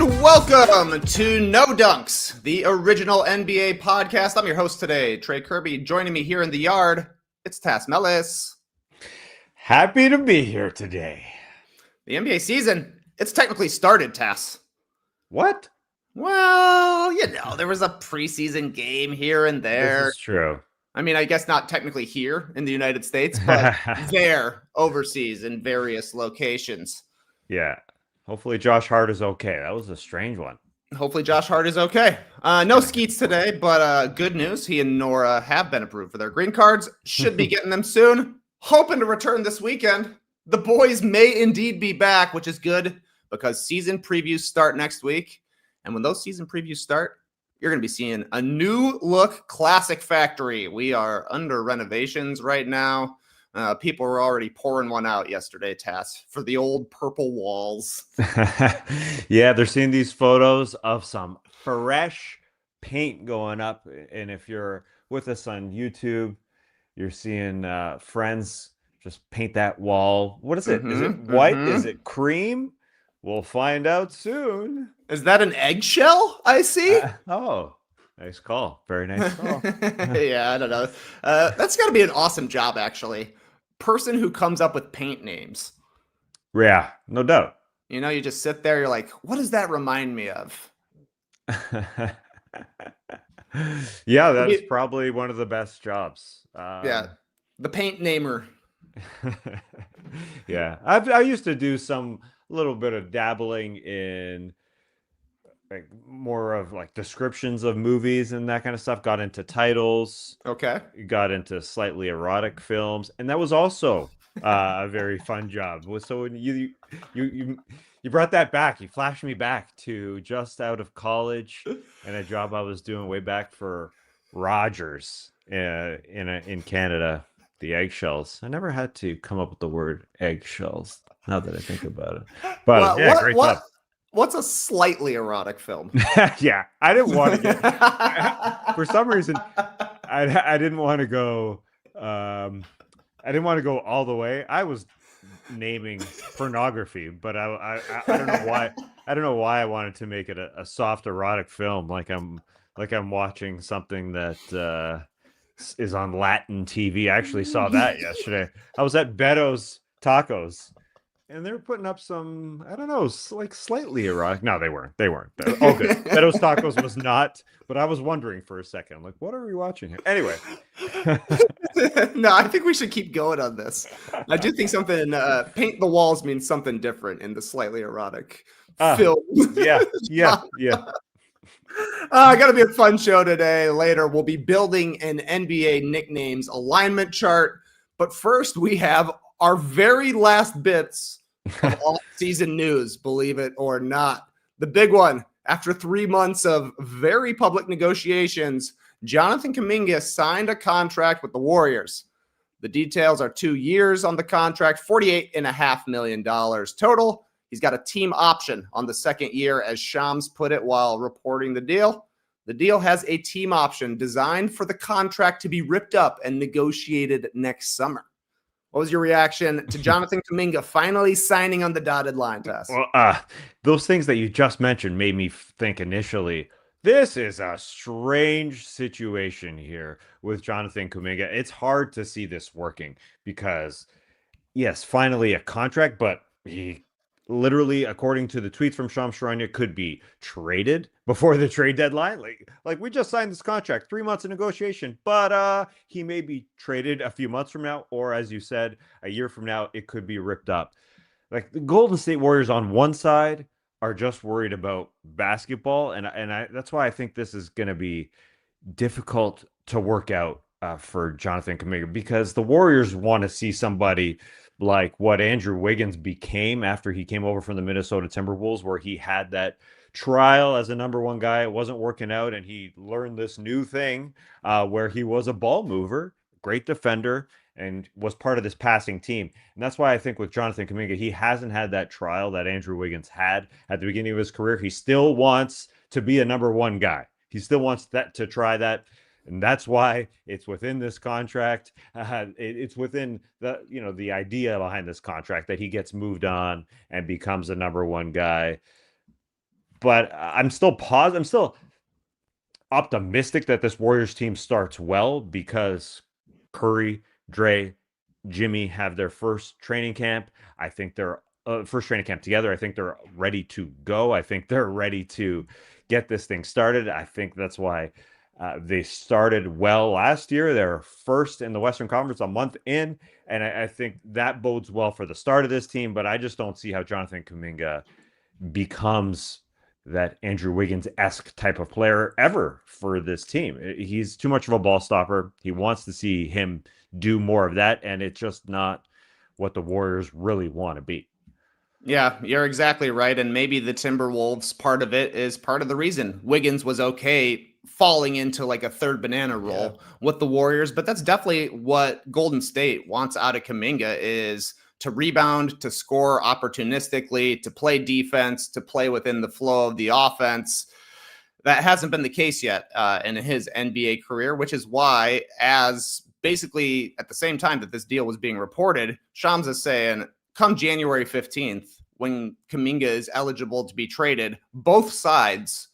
Welcome to No Dunks, the original NBA podcast. I'm your host today, Trey Kirby. Joining me here in the yard, it's Tass Mellis. Happy to be here today. The NBA season, it's technically started, Tass. What? Well, there was a preseason game here and there. This is true. I mean, I guess not technically here in the United States, but there, overseas, in various locations. Yeah. Hopefully Josh Hart is okay. That was a strange one. Hopefully Josh Hart is okay. No Skeets today, but good news. He and Nora have been approved for their green cards. Should be getting them soon. Hoping to return this weekend. The boys may indeed be back, which is good because season previews start next week. And when those season previews start, you're going to be seeing a new look Classic Factory. We are under renovations right now. People were already pouring one out yesterday, Tass, for the old purple walls. Yeah, they're seeing these photos of some fresh paint going up. And if you're with us on YouTube, you're seeing friends just paint that wall. What is it? Is it white? Is it cream? We'll find out soon. Is that an eggshell I see? Oh, nice call. Very nice call. Yeah, I don't know. That's got to be an awesome job, actually. Person who comes up with paint names. Yeah, no doubt. You know, you just sit there, you're like, what does that remind me of? Yeah, that's probably one of the best jobs. Yeah, the paint namer. Yeah, I used to do some little bit of dabbling in like more of like descriptions of movies and that kind of stuff. Got into titles. Okay. Got into slightly erotic films, and that was also a very fun job. So when you brought that back, you flashed me back to just out of college and a job I was doing way back for Rogers in Canada. The eggshells. I never had to come up with the word eggshells. Now that I think about it, but yeah, great job. What's a slightly erotic film? Yeah, I didn't want to get for some reason. I didn't want to go. I didn't want to go all the way. I was naming pornography, but I don't know why. I don't know why I wanted to make it a soft erotic film, like I'm watching something that is on Latin TV. I actually saw that yesterday. I was at Beto's Tacos. And they're putting up some, I don't know, like slightly erotic. No, they weren't. Oh, good. Beto's Tacos was not, but I was wondering for a second, like, what are we watching here? Anyway. No, I think we should keep going on this. I do think something, paint the walls means something different in the slightly erotic film. Yeah. Got to be a fun show today. Later, we'll be building an NBA nicknames alignment chart. But first, we have our very last bits of off-season news, believe it or not. The big one, after 3 months of very public negotiations, Jonathan Kuminga signed a contract with the Warriors. The details are 2 years on the contract, $48.5 million total. He's got a team option on the second year, as Shams put it while reporting the deal. The deal has a team option designed for the contract to be ripped up and negotiated next summer. What was your reaction to Jonathan Kuminga finally signing on the dotted line, Tess? Well, those things that you just mentioned made me think initially, this is a strange situation here with Jonathan Kuminga. It's hard to see this working because, yes, finally a contract, but he literally, according to the tweets from Shams Charania, could be traded before the trade deadline. Like we just signed this contract, 3 months of negotiation, but he may be traded a few months from now, or as you said, a year from now, it could be ripped up. Like the Golden State Warriors on one side are just worried about basketball, and that's why I think this is going to be difficult to work out for Jonathan Kuminga, because the Warriors want to see somebody like what Andrew Wiggins became after he came over from the Minnesota Timberwolves, where he had that trial as a number one guy. It wasn't working out, and he learned this new thing where he was a ball mover, great defender, and was part of this passing team. And that's why I think with Jonathan Kuminga, he hasn't had that trial that Andrew Wiggins had at the beginning of his career. He still wants to be a number one guy. He still wants that to try that. And that's why it's within this contract. It's within the idea behind this contract that he gets moved on and becomes a number one guy. but I'm still I'm still optimistic that this Warriors team starts well because Curry, Dre, Jimmy have their first training camp. I think they're first training camp together. I think they're ready to go. I think they're ready to get this thing started. I think that's why they started well last year. They're first in the Western Conference a month in, and I think that bodes well for the start of this team. But I just don't see how Jonathan Kuminga becomes that Andrew Wiggins-esque type of player ever for this team. He's too much of a ball stopper. He wants to see him do more of that, and it's just not what the Warriors really want to be. Yeah, you're exactly right. And maybe the Timberwolves part of it is part of the reason Wiggins was okay falling into like a third banana role with the Warriors. But that's definitely what Golden State wants out of Kuminga, is to rebound, to score opportunistically, to play defense, to play within the flow of the offense. That hasn't been the case yet in his NBA career, which is why, as basically at the same time that this deal was being reported, Shams is saying, come January 15th, when Kuminga is eligible to be traded, both sides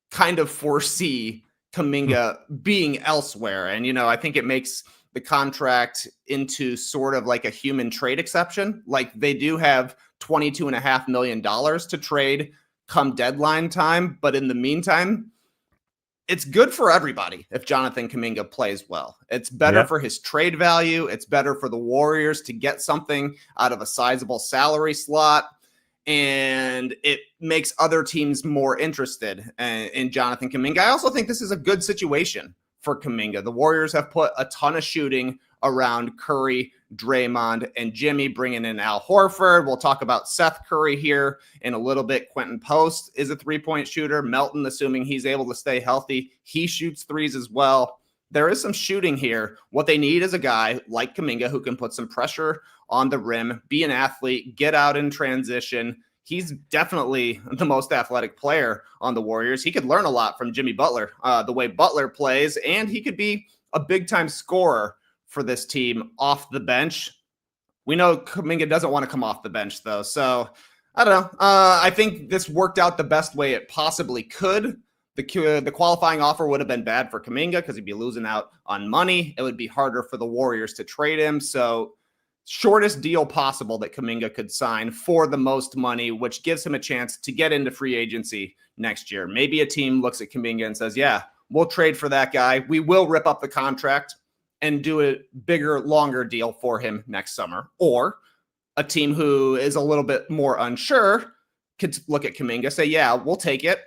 kind of foresee Kuminga being elsewhere. And, I think it makes the contract into sort of like a human trade exception. Like, they do have $22.5 million to trade come deadline time. But in the meantime, it's good for everybody if Jonathan Kuminga plays well. It's better for his trade value. It's better for the Warriors to get something out of a sizable salary slot. And it makes other teams more interested in Jonathan Kuminga. I also think this is a good situation for Kuminga. The Warriors have put a ton of shooting around Curry, Draymond, and Jimmy, bringing in Al Horford. We'll talk about Seth Curry here in a little bit. Quentin Post is a three-point shooter. Melton, assuming he's able to stay healthy, he shoots threes as well. There is some shooting here. What they need is a guy like Kuminga who can put some pressure on the rim, be an athlete, get out in transition. He's definitely the most athletic player on the Warriors. He could learn a lot from Jimmy Butler, the way Butler plays, and he could be a big-time scorer for this team off the bench. We know Kuminga doesn't want to come off the bench, though. So, I don't know. I think this worked out the best way it possibly could. The qualifying offer would have been bad for Kuminga because he'd be losing out on money. It would be harder for the Warriors to trade him. So, shortest deal possible that Kuminga could sign for the most money, which gives him a chance to get into free agency next year. Maybe a team looks at Kuminga and says, yeah, we'll trade for that guy. We will rip up the contract and do a bigger, longer deal for him next summer. Or a team who is a little bit more unsure could look at Kuminga, say, yeah, we'll take it.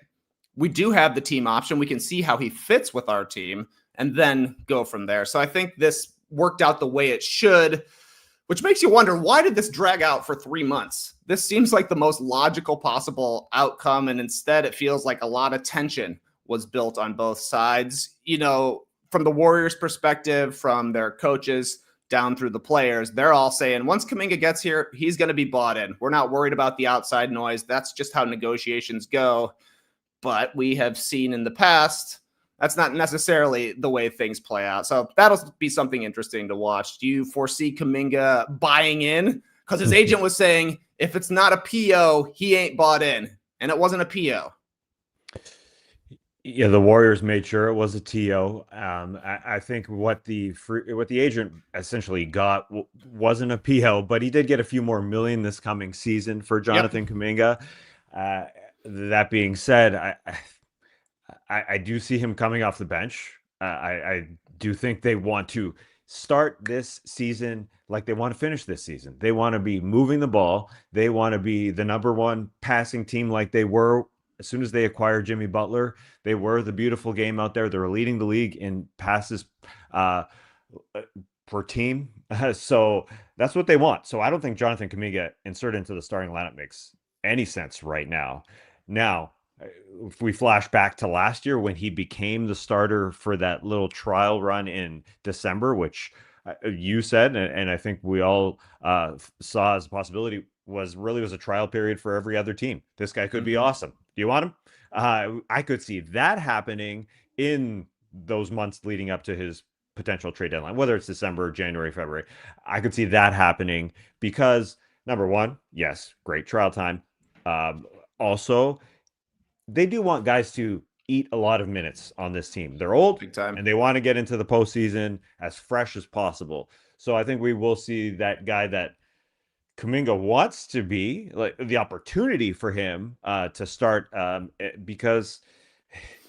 We do have the team option. We can see how he fits with our team and then go from there. So I think this worked out the way it should, which makes you wonder, why did this drag out for 3 months? This seems like the most logical possible outcome. And instead, it feels like a lot of tension was built on both sides. From the Warriors' perspective, from their coaches down through the players, they're all saying once Kuminga gets here, he's going to be bought in. We're not worried about the outside noise. That's just how negotiations go. But we have seen in the past, that's not necessarily the way things play out. So that'll be something interesting to watch. Do you foresee Kuminga buying in? Because his agent was saying if it's not a PO, he ain't bought in. And it wasn't a PO. Yeah, the Warriors made sure it was a TO. I think what the agent essentially got wasn't a PO, but he did get a few more million this coming season for Jonathan Kuminga. That being said, I do see him coming off the bench. I do think they want to start this season like they want to finish this season. They want to be moving the ball. They want to be the number one passing team like they were as soon as they acquired Jimmy Butler. They were the beautiful game out there. They were leading the league in passes per team. So that's what they want. So I don't think Jonathan Kuminga inserted into the starting lineup makes any sense right now. Now, if we flash back to last year when he became the starter for that little trial run in December, which you said, and I think we all saw as a possibility, was a trial period for every other team. This guy could be awesome. Do you want him? I could see that happening in those months leading up to his potential trade deadline, whether it's December, January, February. I could see that happening because, number one, yes, great trial time. Also, they do want guys to eat a lot of minutes on this team. They're old Big time. and they want to get into the postseason as fresh as possible. So I think we will see that guy that Kuminga wants to be, like the opportunity for him to start, because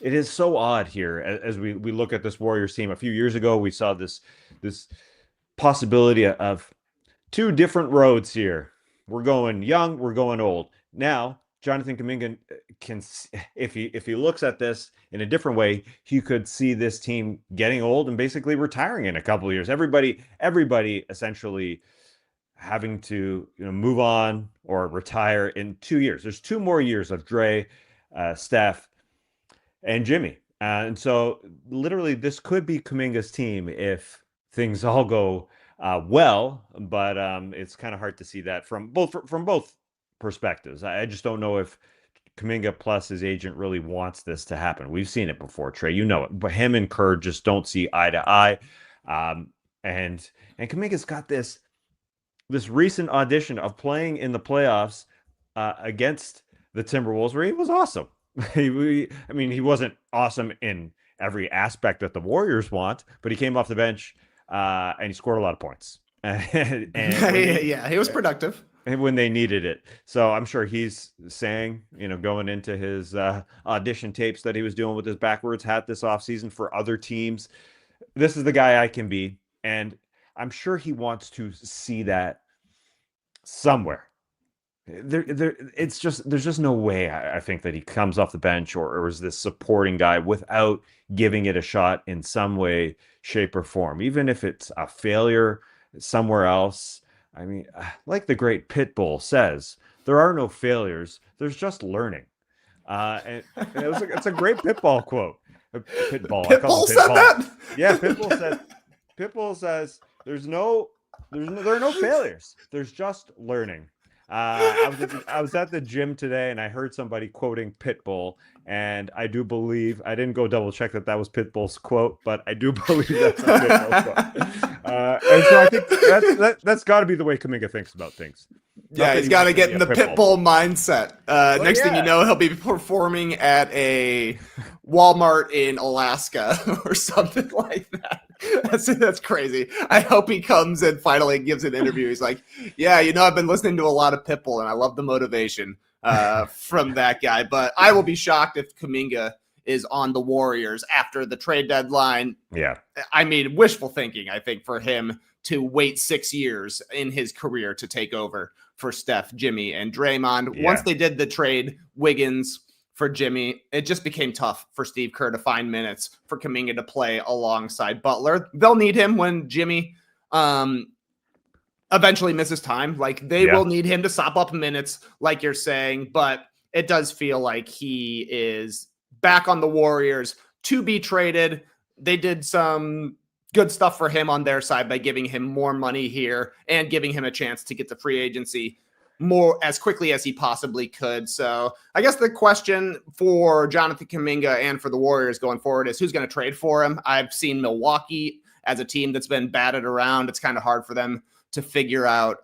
it is so odd here as we look at this Warriors team. A few years ago, we saw this possibility of two different roads here. We're going young, we're going old. Now, Jonathan Kuminga can, if he looks at this in a different way, he could see this team getting old and basically retiring in a couple of years. Everybody essentially having to move on or retire in 2 years. There's 2 more years of Dre, Steph, and Jimmy. And so literally this could be Kuminga's team if things all go well, but it's kind of hard to see that from both perspectives. I just don't know if Kuminga plus his agent really wants this to happen. We've seen it before, Trey. You know it. But him and Kerr just don't see eye to eye. And Kuminga's got this recent audition of playing in the playoffs against the Timberwolves, where he was awesome. I mean, he wasn't awesome in every aspect that the Warriors want, but he came off the bench and he scored a lot of points. and Yeah, he was productive. When they needed it. So I'm sure he's saying, going into his audition tapes that he was doing with his backwards hat this offseason for other teams, this is the guy I can be. And I'm sure he wants to see that somewhere. There's just no way I think that he comes off the bench or is this supporting guy without giving it a shot in some way, shape, or form, even if it's a failure somewhere else. I mean, like the great Pitbull says, there are no failures. There's just learning. And it's a great Pitbull quote. Pitbull. I call him said Pitbull. That? Yeah, Pitbull says there are no failures. There's just learning. I was at the gym today and I heard somebody quoting Pitbull, and I do believe, I didn't go double check that was Pitbull's quote, but I do believe that's a Pitbull quote. And so I think that's got to be the way Kuminga thinks about things. Yeah, he's got to get in the Pitbull mindset. Next thing you know, he'll be performing at a Walmart in Alaska or something like that. That's crazy. I hope he comes and finally gives an interview. He's like, yeah, I've been listening to a lot of Pitbull and I love the motivation from that guy. But I will be shocked if Kuminga is on the Warriors after the trade deadline. Yeah. I mean, wishful thinking, I think, for him to wait 6 years in his career to take over for Steph, Jimmy, and Draymond. Yeah. Once they did the trade, Wiggins for Jimmy, it just became tough for Steve Kerr to find minutes for Kuminga to play alongside Butler. They'll need him when Jimmy eventually misses time. Like, they will need him to sop up minutes, like you're saying, but it does feel like he is back on the Warriors to be traded. They did some good stuff for him on their side by giving him more money here and giving him a chance to get to free agency more as quickly as he possibly could. So I guess the question for Jonathan Kuminga and for the Warriors going forward is who's going to trade for him. I've seen Milwaukee as a team that's been batted around. It's kind of hard for them to figure out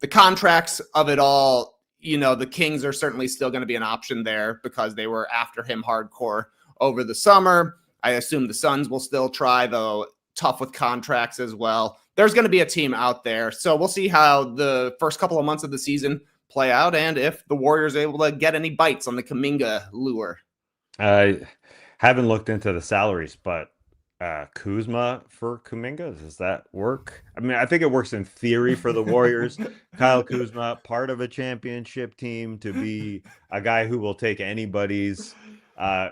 the contracts of it all. The Kings are certainly still going to be an option there because they were after him hardcore over the summer. I assume the Suns will still try, though tough with contracts as well. There's going to be a team out there. So we'll see how the first couple of months of the season play out and if the Warriors are able to get any bites on the Kuminga lure. I haven't looked into the salaries, but Kuzma for Kuminga, does that work? I mean, I think it works in theory for the Warriors. Kyle Kuzma, part of a championship team, to be a guy who will take anybody's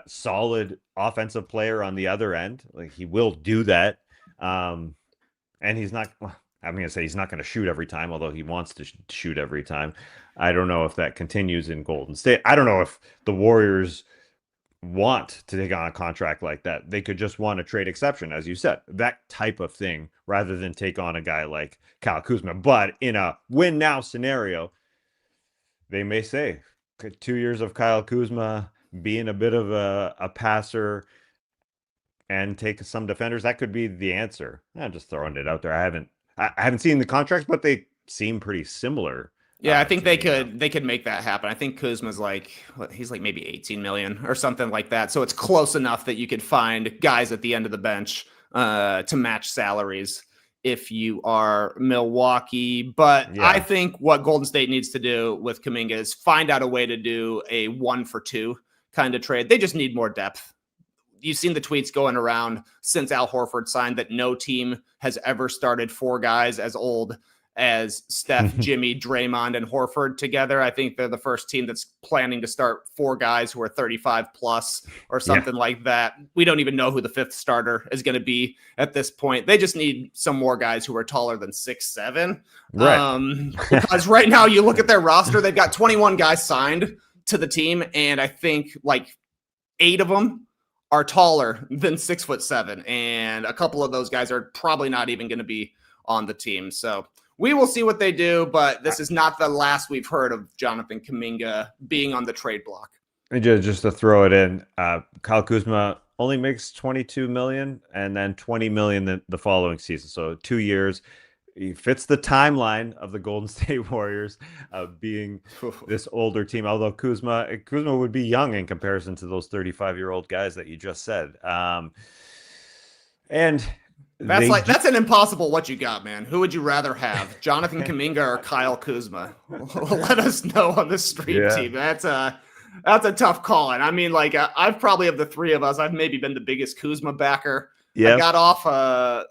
solid offensive player on the other end. Like, he will do that. And he's not, I'm going to say he's not going to shoot every time, although he wants to shoot every time. I don't know if that continues in Golden State. I don't know if the Warriors want to take on a contract like that. They could just want a trade exception, as you said, that type of thing, rather than take on a guy like Kyle Kuzma. But in a win now scenario, they may say 2 years of Kyle Kuzma being a bit of a passer and take some defenders, that could be the answer. I'm just throwing it out there. I haven't seen the contracts, but they seem pretty similar Yeah, I think they could make that happen. I think Kuzma's he's like maybe 18 million or something like that. So it's close enough that you could find guys at the end of the bench to match salaries if you are Milwaukee. But I think what Golden State needs to do with Kuminga is find out a way to do a 1-for-2 kind of trade. They just need more depth. You've seen the tweets going around since Al Horford signed that no team has ever started 4 guys as old as Steph, Jimmy, Draymond, and Horford together. I think they're the first team that's planning to start 4 guys who are 35 plus or something like that. We don't even know who the 5th starter is going to be at this point. They just need some more guys who are taller than 6'7". Right. Because right now you look at their roster, they've got 21 guys signed to the team, and I think 8 of them are taller than 6'7", and a couple of those guys are probably not even going to be on the team. So we will see what they do, but this is not the last we've heard of Jonathan Kuminga being on the trade block. And just to throw it in, Kyle Kuzma only makes $22 million and then $20 million the following season. So 2 years. He fits the timeline of the Golden State Warriors being this older team. Although Kuzma would be young in comparison to those 35-year-old guys that you just said. And that's an impossible what you got, man. Who would you rather have, Jonathan Kuminga or Kyle Kuzma? Let us know on the stream team. That's a tough call. And I mean, I've probably of the 3 of us, I've maybe been the biggest Kuzma backer. I got off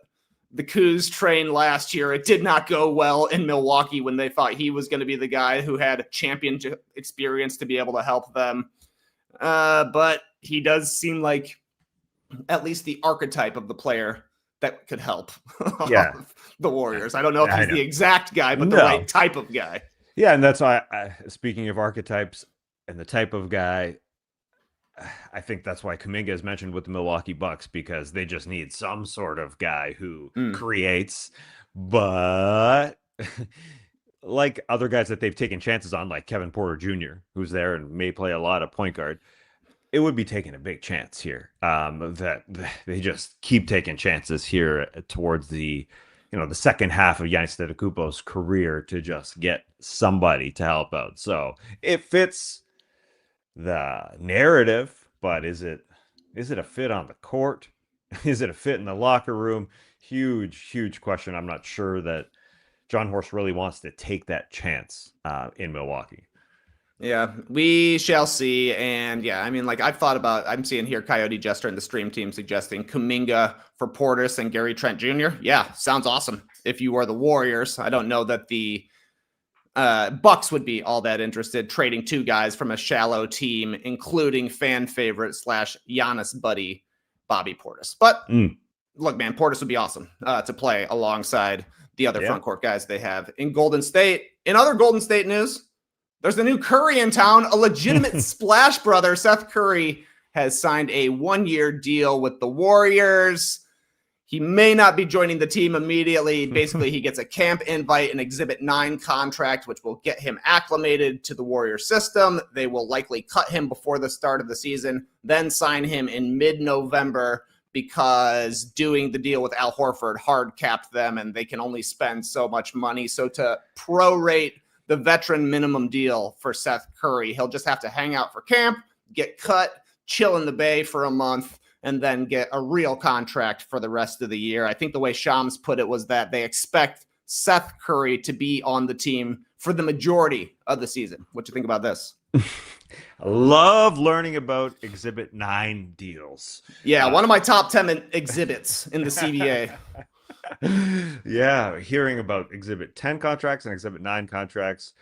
the Kuz train last year. It did not go well in Milwaukee when they thought he was going to be the guy who had championship experience to be able to help them. But he does seem like at least the archetype of the player that could help the Warriors. I don't know if he's the exact guy, but the right type of guy. Yeah, and that's why, speaking of archetypes and the type of guy, I think that's why Kuminga is mentioned with the Milwaukee Bucks, because they just need some sort of guy who creates, but like other guys that they've taken chances on, like Kevin Porter Jr., who's there and may play a lot of point guard, it would be taking a big chance here. That they just keep taking chances here towards the second half of Giannis Antetokounmpo's career to just get somebody to help out. So it fits the narrative, but is it a fit on the court? Is it a fit in the locker room? Huge question. I'm not sure that John Horst really wants to take that chance in Milwaukee. Yeah, we shall see. And yeah, I mean, I'm seeing here Coyote Jester and the stream team suggesting Kuminga for Portis and Gary Trent Jr. Yeah, sounds awesome. If you are the Warriors, I don't know that the Bucks would be all that interested trading 2 guys from a shallow team, including fan favorite / Giannis buddy Bobby Portis. But look, man, Portis would be awesome to play alongside the other front court guys they have in Golden State. In other Golden State news, there's the new Curry in town, a legitimate Splash Brother. Seth Curry has signed a 1-year deal with the Warriors. He may not be joining the team immediately. Basically, he gets a camp invite, an Exhibit 9 contract, which will get him acclimated to the Warrior system. They will likely cut him before the start of the season, then sign him in mid-November, because doing the deal with Al Horford hard capped them, and they can only spend so much money. So to prorate the veteran minimum deal for Seth Curry, he'll just have to hang out for camp, get cut, chill in the Bay for a month, and then get a real contract for the rest of the year. I think the way Shams put it was that they expect Seth Curry to be on the team for the majority of the season. What do you think about this? I love learning about Exhibit 9 deals. Yeah, one of my top 10 exhibits in the CBA. Yeah, hearing about Exhibit 10 contracts and Exhibit 9 contracts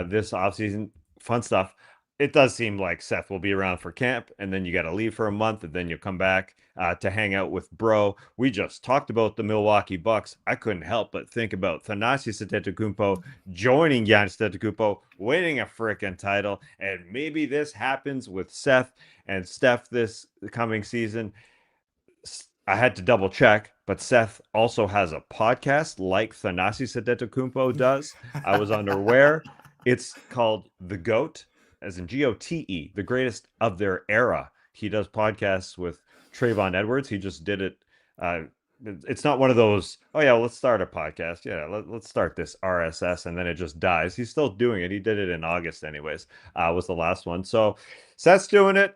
this offseason, fun stuff. It does seem like Seth will be around for camp, and then you got to leave for a month, and then you'll come back to hang out with bro. We just talked about the Milwaukee Bucks. I couldn't help but think about Thanasis Antetokounmpo joining Giannis Antetokounmpo, winning a freaking title, and maybe this happens with Seth and Steph this coming season. I had to double check, but Seth also has a podcast like Thanasis Antetokounmpo does. I was unaware. It's called The GOAT, as in GOTE, the greatest of their era. He does podcasts with Trayvon Edwards. He just did it It's not one of those, oh yeah, well, let's start a podcast. Yeah, let's start this RSS, and then it just dies. He's still doing it. He did it in August anyways, was the last one. So Seth's doing it.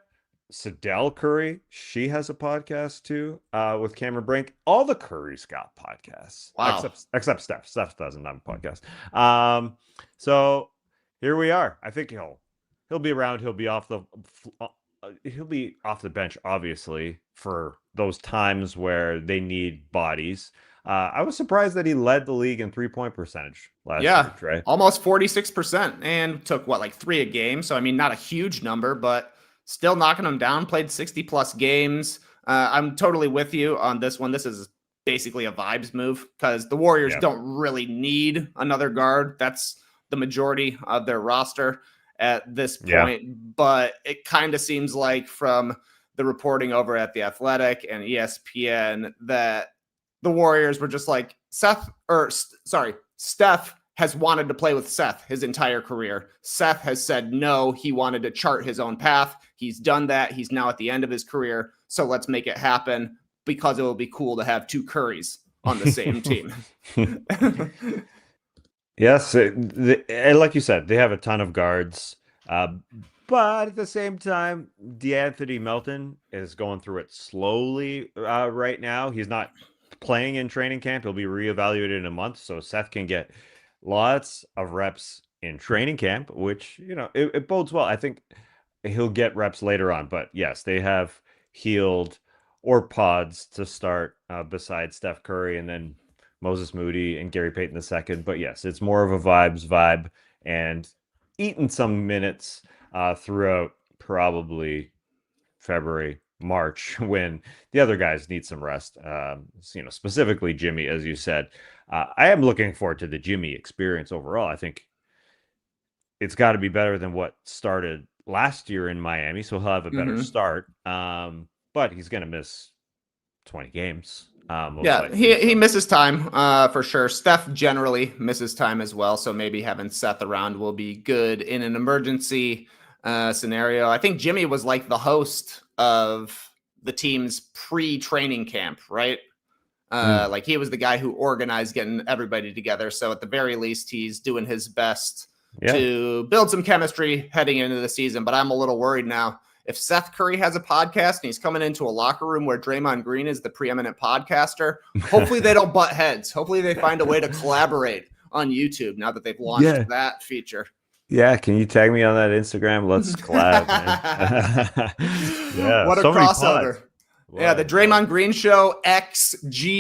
Sadell Curry, she has a podcast too, with Cameron Brink. All the Currys got podcasts. Wow. Except Steph. Steph doesn't have a podcast. So here we are. I think he'll be around. He'll be off the bench, obviously, for those times where they need bodies. I was surprised that he led the league in 3-point percentage last year, Trey. Almost 46%, and took like 3 a game. So I mean, not a huge number, but still knocking them down. Played 60 plus games. I'm totally with you on this one. This is basically a vibes move because the Warriors don't really need another guard. That's the majority of their roster at this point, but it kind of seems like from the reporting over at The Athletic and ESPN that the Warriors were just like, Steph has wanted to play with Seth his entire career. Seth has said no, he wanted to chart his own path. He's done that. He's now at the end of his career. So let's make it happen because it will be cool to have 2 Currys on the same team. Yes, like you said, they have a ton of guards, but at the same time, DeAnthony Melton is going through it slowly right now. He's not playing in training camp. He'll be reevaluated in a month, so Seth can get lots of reps in training camp, which, it bodes well. I think he'll get reps later on, but yes, they have Healed or Pods to start besides Steph Curry, and then Moses Moody and Gary Payton II. But yes, it's more of a vibe and eating some minutes throughout probably February, March, when the other guys need some rest. Specifically Jimmy, as you said. I am looking forward to the Jimmy experience overall. I think it's got to be better than what started last year in Miami, so he'll have a better start. But he's going to miss 20 games. He misses time for sure. Steph generally misses time as well, so maybe having Seth around will be good in an emergency scenario. I think Jimmy was like the host of the team's pre-training camp, right? Like he was the guy who organized getting everybody together. So at the very least, he's doing his best to build some chemistry heading into the season. But I'm a little worried now. If Seth Curry has a podcast and he's coming into a locker room where Draymond Green is the preeminent podcaster, hopefully they don't butt heads. Hopefully they find a way to collaborate on YouTube now that they've launched that feature. Yeah, can you tag me on that Instagram? Let's collab, man. What a crossover. Yeah, the Draymond Green Show XGOTE.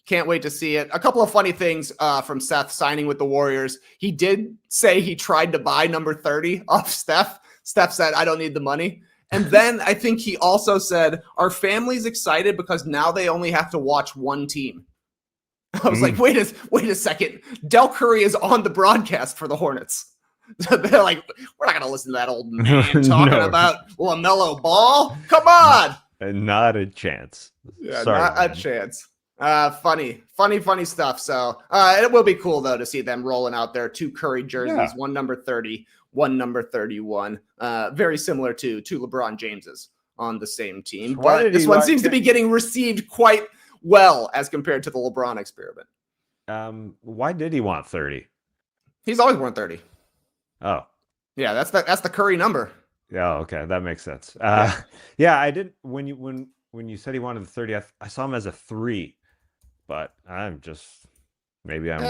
Can't wait to see it. A couple of funny things from Seth signing with the Warriors. He did say he tried to buy number 30 off Steph. Steph said, I don't need the money. And then I think he also said, our family's excited because now they only have to watch one team. I was like, wait a second. Del Curry is on the broadcast for the Hornets. They're like, we're not going to listen to that old man talking about LaMelo Ball. Come on. Not a chance. Yeah, sorry, not a chance. Funny stuff. So it will be cool, though, to see them rolling out their 2 Curry jerseys, one number 30, one number 31. Very similar to LeBron James's on the same team. But this one seems to be getting received quite well as compared to the LeBron experiment. Why did he want 30? He's always worn 30. Oh. Yeah, that's the Curry number. Yeah, okay, that makes sense. Yeah, I did when you said he wanted the 30, I saw him as a 3, but I'm just maybe I'm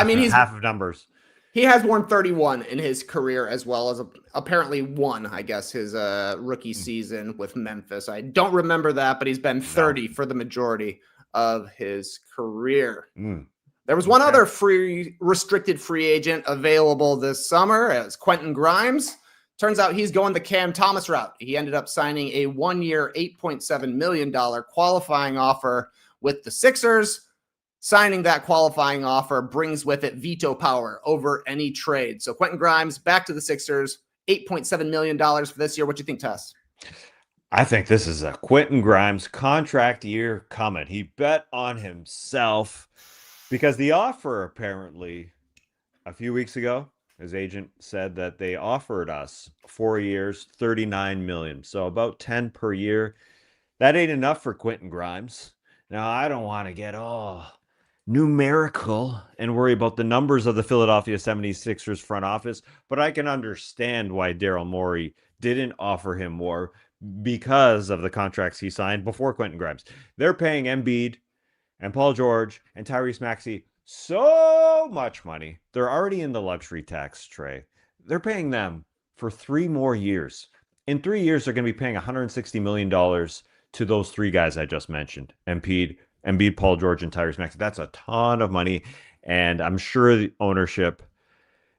he's half of numbers. He has worn 31 in his career as well as apparently one, I guess, his rookie season with Memphis. I don't remember that, but he's been 30 for the majority of his career. There was one other restricted free agent available this summer as Quentin Grimes. Turns out he's going the Cam Thomas route. He ended up signing a 1-year, $8.7 million qualifying offer with the Sixers. Signing that qualifying offer brings with it veto power over any trade. So Quentin Grimes back to the Sixers, $8.7 million for this year. What do you think, Tess? I think this is a Quentin Grimes contract year coming. He bet on himself because the offer apparently a few weeks ago, his agent said that they offered us 4 years, $39 million. So about 10 per year. That ain't enough for Quentin Grimes. Now, I don't want to get all numerical and worry about the numbers of the Philadelphia 76ers front office, but I can understand why Daryl Morey didn't offer him more because of the contracts he signed before Quentin Grimes. They're paying Embiid and Paul George and Tyrese Maxey so much money. They're already in the luxury tax tray. They're paying them for 3 more years. In 3 years, they're going to be paying $160 million to those 3 guys I just mentioned. Embiid, Paul George, and Tyrese Maxey. That's a ton of money. And I'm sure the ownership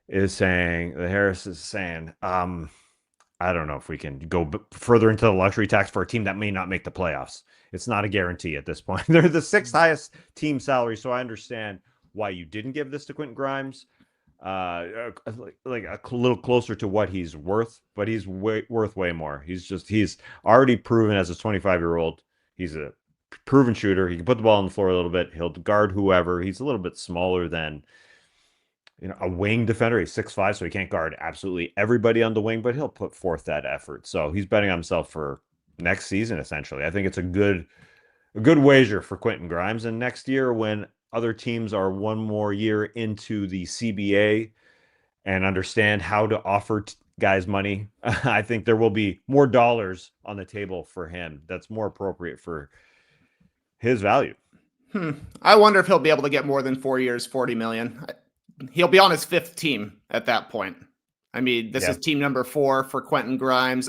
is saying, the Harris is saying, I don't know if we can go further into the luxury tax for a team that may not make the playoffs. It's not a guarantee at this point. They're the 6th highest team salary, so I understand why you didn't give this to Quentin Grimes. Like a little closer to what he's worth, but he's worth way more. He's already proven as a 25-year-old. He's a proven shooter. He can put the ball on the floor a little bit. He'll guard whoever. He's a little bit smaller than a wing defender. He's 6'5", so he can't guard absolutely everybody on the wing, but he'll put forth that effort. So he's betting on himself for next season, essentially. I think it's a good wager for Quentin Grimes. And next year, when other teams are one more year into the CBA and understand how to offer guys money, I think there will be more dollars on the table for him. That's more appropriate for his value. I wonder if he'll be able to get more than 4 years, $40 million. He'll be on his 5th team at that point. I mean, this is team number 4 for Quentin Grimes.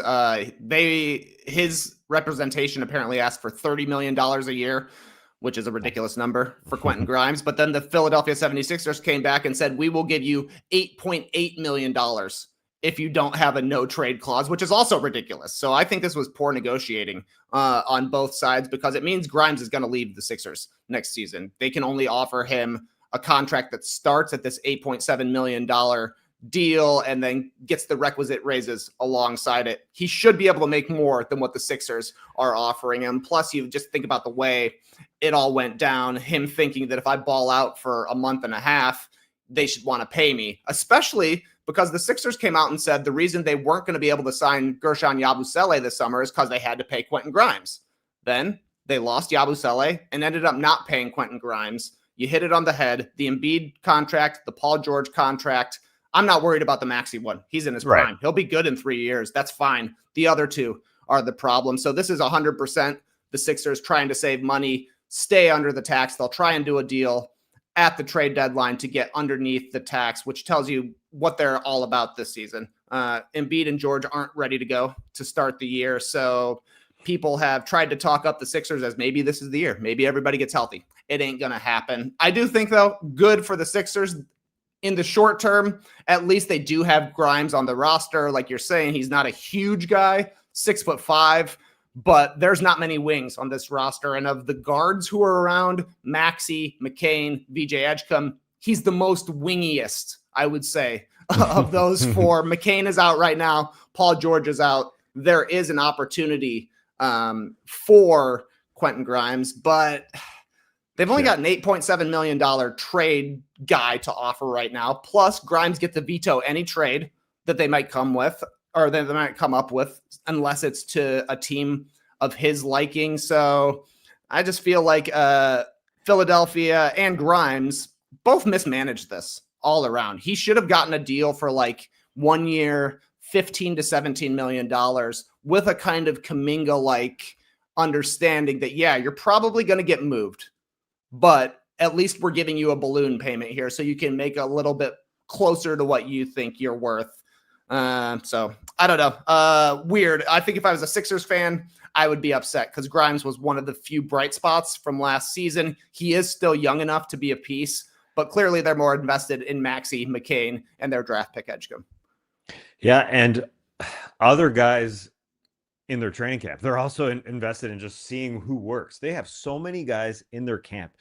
His representation apparently asked for $30 million a year, which is a ridiculous number for Quentin Grimes. But then the Philadelphia 76ers came back and said, we will give you $8.8 million if you don't have a no trade clause, which is also ridiculous. So I think this was poor negotiating on both sides, because it means Grimes is going to leave the Sixers next season. They can only offer him a contract that starts at this $8.7 million deal and then gets the requisite raises alongside it. He should be able to make more than what the Sixers are offering him. Plus, you just think about the way it all went down, him thinking that if I ball out for a month and a half, they should want to pay me, especially because the Sixers came out and said the reason they weren't going to be able to sign Gershon Yabusele this summer is because they had to pay Quentin Grimes. Then they lost Yabusele and ended up not paying Quentin Grimes. You hit it on the head. The Embiid contract, the Paul George contract. I'm not worried about the Maxey one. He's in his prime. He'll be good in 3 years. That's fine. The other 2 are the problem. So this is 100% the Sixers trying to save money, stay under the tax. They'll try and do a deal at the trade deadline to get underneath the tax, which tells you what they're all about this season. Embiid and George aren't ready to go to start the year. So people have tried to talk up the Sixers as maybe this is the year. Maybe everybody gets healthy. It ain't going to happen. I do think, though, good for the Sixers in the short term. At least they do have Grimes on the roster. Like you're saying, he's not a huge guy, 6'5", but there's not many wings on this roster. And of the guards who are around, Maxey, McCain, VJ Edgecombe, he's the most wingiest, I would say, of those 4. McCain is out right now. Paul George is out. There is an opportunity for Quentin Grimes, but they've only got an $8.7 million trade guy to offer right now. Plus, Grimes gets to veto any trade that they might come with, or that they might come up with, unless it's to a team of his liking. So I just feel like Philadelphia and Grimes both mismanaged this all around. He should have gotten a deal for like 1 year, $15 to $17 million with a kind of Kuminga-like understanding that, yeah, you're probably going to get moved, but at least we're giving you a balloon payment here so you can make a little bit closer to what you think you're worth. So I don't know. Weird. I think if I was a Sixers fan, I would be upset because Grimes was one of the few bright spots from last season. He is still young enough to be a piece, but clearly they're more invested in Maxey, McCain, and their draft pick Edgecombe. Yeah, and other guys in their training camp, they're also invested in just seeing who works. They have so many guys in their camp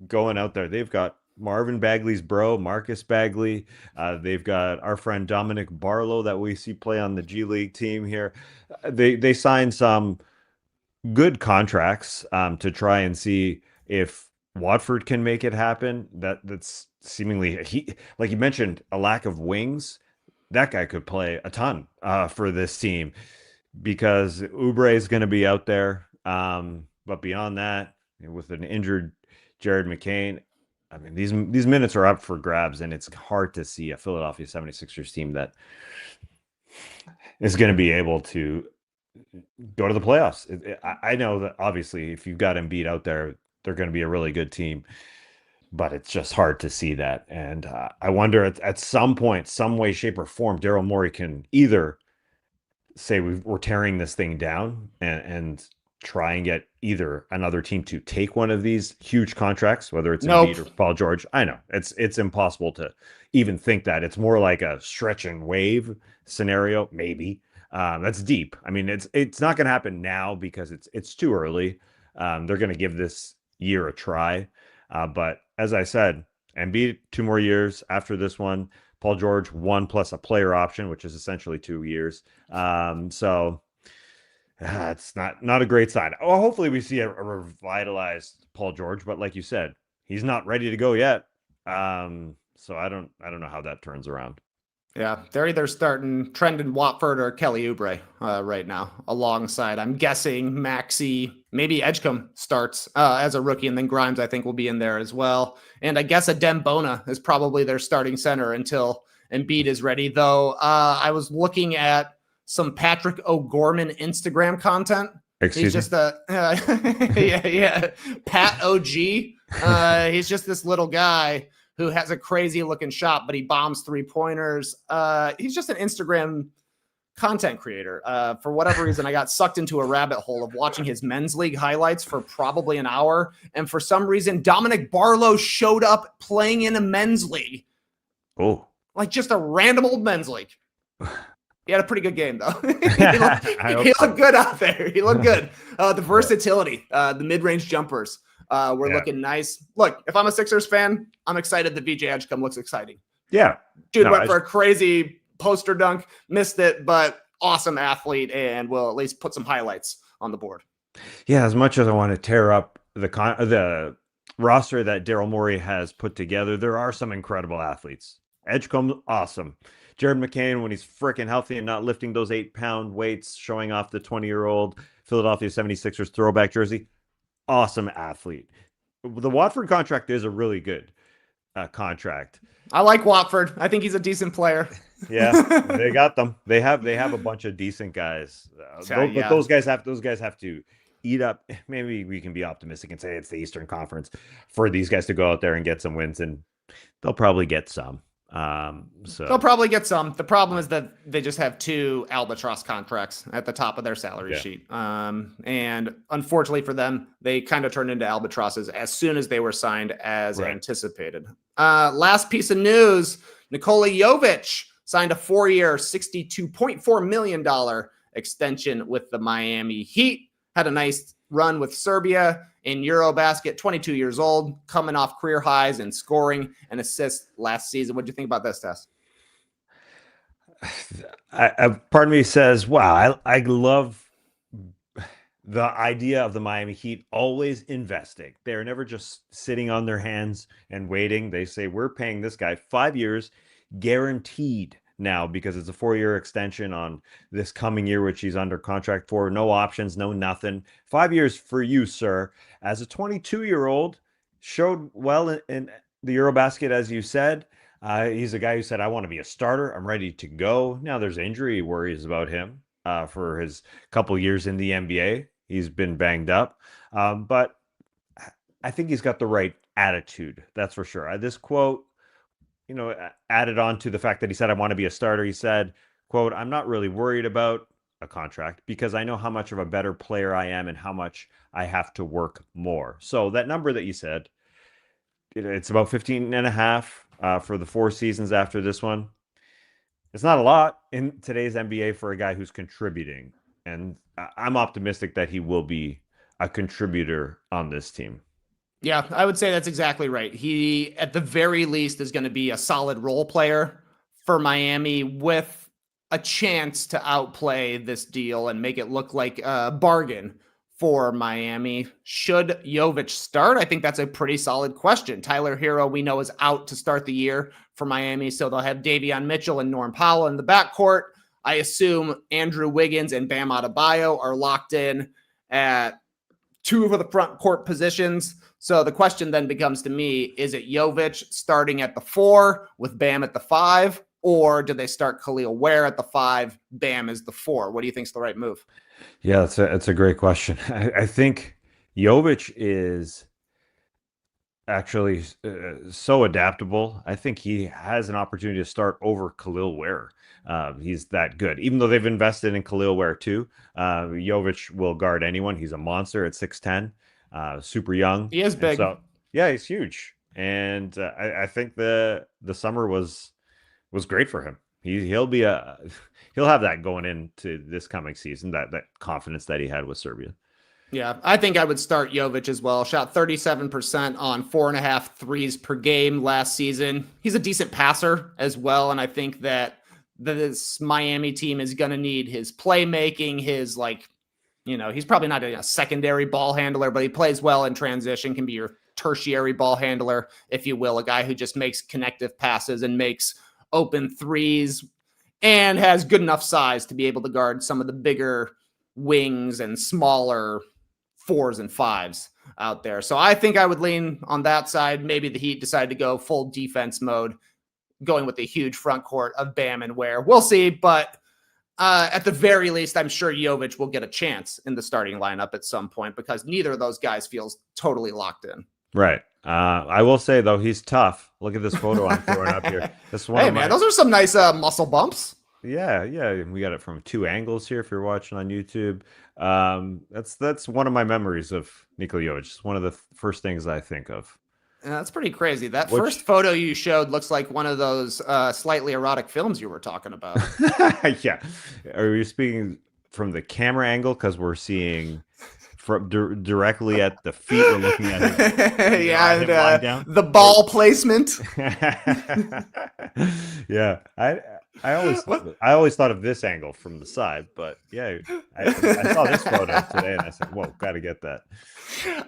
going out there. They've got Marvin Bagley's bro, Marcus Bagley. They've got our friend Dominic Barlow that we see play on the G League team here. They signed some good contracts to try and see if Watford can make it happen. That's seemingly, like you mentioned, a lack of wings. That guy could play a ton for this team because Oubre is going to be out there. But beyond that, with an injured Jared McCain. I mean, these minutes are up for grabs, and it's hard to see a Philadelphia 76ers team that is going to be able to go to the playoffs. I know that obviously if you've got Embiid out there, they're going to be a really good team, but it's just hard to see that. And I wonder at some point, some way, shape, or form, Daryl Morey can either say we're tearing this thing down and try and get either another team to take one of these huge contracts, whether it's Embiid or Paul George. I know it's impossible to even think that. It's more like a stretch and wave scenario, maybe. That's deep. I mean, it's not going to happen now because it's too early. They're going to give this year a try. But as I said, Embiid 2 more years after this one. Paul George 1 plus a player option, which is essentially 2 years. So it's not a great sign. Oh, hopefully we see a revitalized Paul George, but like you said, he's not ready to go yet. So I don't know how that turns around. Yeah, they're either starting Trendon Watford or Kelly Oubre right now, alongside, I'm guessing, Maxey, maybe Edgecombe starts as a rookie, and then Grimes, I think, will be in there as well. And I guess Adem Bona is probably their starting center until Embiid is ready, though. I was looking at some Patrick O'Gorman Instagram content. He's just a Pat OG. He's just this little guy who has a crazy looking shot, but he bombs 3-pointers. He's just an Instagram content creator. For whatever reason, I got sucked into a rabbit hole of watching his men's league highlights for probably an hour. And for some reason, Dominic Barlow showed up playing in a men's league. Oh, like just a random old men's league. He had a pretty good game, though. he looked good out there. He looked good. The versatility, the mid-range jumpers were looking nice. Look, if I'm a Sixers fan, I'm excited that VJ Edgecombe looks exciting. Yeah. Dude went for a crazy poster dunk, missed it, but awesome athlete, and will at least put some highlights on the board. Yeah, as much as I want to tear up the roster that Daryl Morey has put together, there are some incredible athletes. Edgecombe, awesome. Jared McCain, when he's freaking healthy and not lifting those 8-pound weights, showing off the 20-year-old Philadelphia 76ers throwback jersey, awesome athlete. The Watford contract is a really good contract. I like Watford. I think he's a decent player. Yeah, they got them. They have a bunch of decent guys. But those guys have to eat up. Maybe we can be optimistic and say it's the Eastern Conference for these guys to go out there and get some wins, and they'll probably get some. So they'll probably get some. The problem is that they just have 2 albatross contracts at the top of their salary sheet. And unfortunately for them, they kind of turned into albatrosses as soon as they were signed as anticipated. Last piece of news, Nikola Jovic signed a 4-year, $62.4 million extension with the Miami Heat. Had a nice run with Serbia in Eurobasket, 22 years old, coming off career highs in scoring and assists last season. What do you think about this, Tess? Part of me says, wow, I love the idea of the Miami Heat always investing. They're never just sitting on their hands and waiting. They say, we're paying this guy 5 years guaranteed now because it's a 4-year extension on this coming year, which he's under contract for. No options, no nothing. 5 years for you, sir. As a 22-year-old, showed well in the Eurobasket, as you said. He's a guy who said, I want to be a starter. I'm ready to go. Now there's injury worries about him for his couple years in the NBA. He's been banged up. But I think he's got the right attitude. That's for sure. This quote, added on to the fact that he said, I want to be a starter. He said, quote, I'm not really worried about a contract because I know how much of a better player I am and how much I have to work more. So that number that you said, it's about 15 and a half for the 4 seasons after this one. It's not a lot in today's NBA for a guy who's contributing. And I'm optimistic that he will be a contributor on this team. Yeah, I would say that's exactly right. He, at the very least, is going to be a solid role player for Miami with a chance to outplay this deal and make it look like a bargain for Miami. Should Jovic start? I think that's a pretty solid question. Tyler Hero, we know, is out to start the year for Miami, so they'll have Davion Mitchell and Norm Powell in the backcourt. I assume Andrew Wiggins and Bam Adebayo are locked in at two of the front court positions. So the question then becomes to me, is it Jovic starting at the 4 with Bam at the 5, or do they start Khalil Ware at the 5, Bam is the 4? What do you think is the right move? Yeah, that's a great question. I think Jovic is actually so adaptable. I think he has an opportunity to start over Khalil Ware. He's that good. Even though they've invested in Khalil Ware too, Jovic will guard anyone. He's a monster at 6'10", super young. He is big. So yeah, he's huge. And I think the summer was great for him. He'll have that going into this coming season, that confidence that he had with Serbia. Yeah, I think I would start Jovic as well. Shot 37% on 4.5 threes per game last season. He's a decent passer as well, and I think that this Miami team is going to need his playmaking, his he's probably not a secondary ball handler, but he plays well in transition, can be your tertiary ball handler, if you will, a guy who just makes connective passes and makes open threes and has good enough size to be able to guard some of the bigger wings and smaller 4s and 5s out there. So I think I would lean on that side. Maybe the Heat decide to go full defense mode, going with the huge front court of Bam and Ware. We'll see, but at the very least, I'm sure Jovic will get a chance in the starting lineup at some point because neither of those guys feels totally locked in. Right. I will say, though, he's tough. Look at this photo I'm throwing up here. This one hey, man, those are some nice muscle bumps. Yeah. We got it from 2 angles here if you're watching on YouTube. That's one of my memories of Nikola Jovic. It's one of the first things I think of. Yeah, that's pretty crazy. That first photo you showed looks like one of those slightly erotic films you were talking about. Yeah. Are you speaking from the camera angle? Because we're seeing from directly at the feet. We're looking at him. Yeah, and, the ball placement. Yeah, I always thought of this angle from the side, but yeah, I saw this photo today and I said, "Whoa, gotta get that."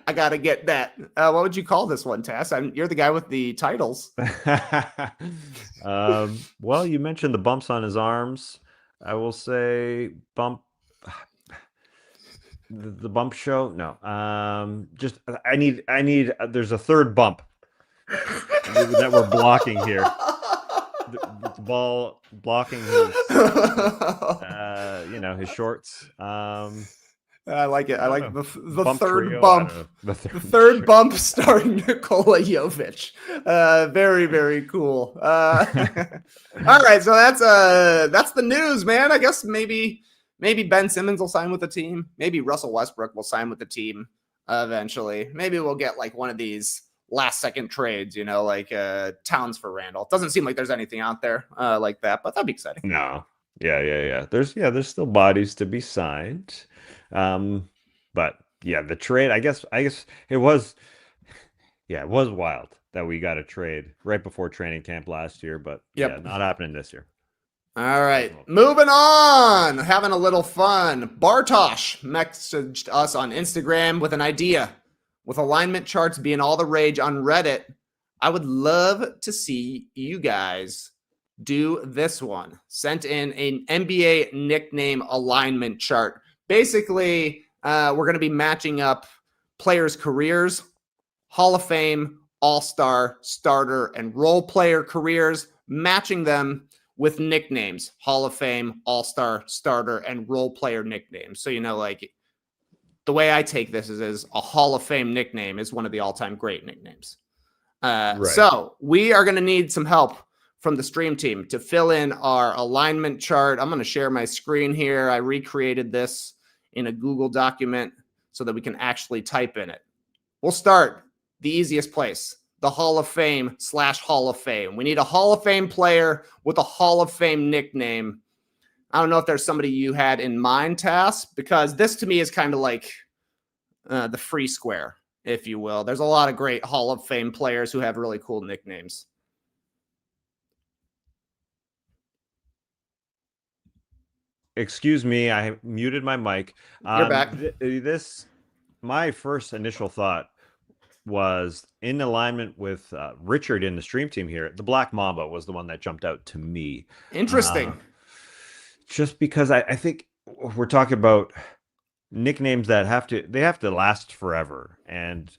I gotta get that. What would you call this one, Tass? You're the guy with the titles. Well, you mentioned the bumps on his arms. I will say bump. The bump show? No. Just I need. There's a third bump that we're blocking here. The ball blocking his, his shorts. I like it. I like the third trio, bump. The third bump starting Nikola Jovic. Very, very cool. All right, so that's the news, man. I guess maybe Ben Simmons will sign with the team. Maybe Russell Westbrook will sign with the team eventually. Maybe we'll get like one of these last second trades, like Towns for Randall. Doesn't seem like there's anything out there like that, but that'd be exciting. No. Yeah. There's still bodies to be signed. But yeah, the trade, I guess it was wild that we got a trade right before training camp last year, but yeah, not happening this year. All right, moving on, having a little fun. Bartosh messaged us on Instagram with an idea. With alignment charts being all the rage on Reddit, I would love to see you guys do this one. Sent in an NBA nickname alignment chart. Basically, we're going to be matching up players' careers, Hall of Fame, All-Star, starter, and role player careers, matching them with nicknames, Hall of Fame, All-Star, starter, and role player nicknames. So, like the way I take this is a Hall of Fame nickname is one of the all-time great nicknames. Right. So we are going to need some help from the stream team to fill in our alignment chart. I'm going to share my screen here. I recreated this in a Google document so that we can actually type in it. We'll start the easiest place, the Hall of Fame / Hall of Fame. We need a Hall of Fame player with a Hall of Fame nickname. I don't know if there's somebody you had in mind, Tass, because this to me is kind of like the free square, if you will. There's a lot of great Hall of Fame players who have really cool nicknames. Excuse me, I muted my mic. You're back. My first initial thought was in alignment with Richard in the stream team here. The Black Mamba was the one that jumped out to me. Interesting. Just because I think we're talking about nicknames that have to last forever. And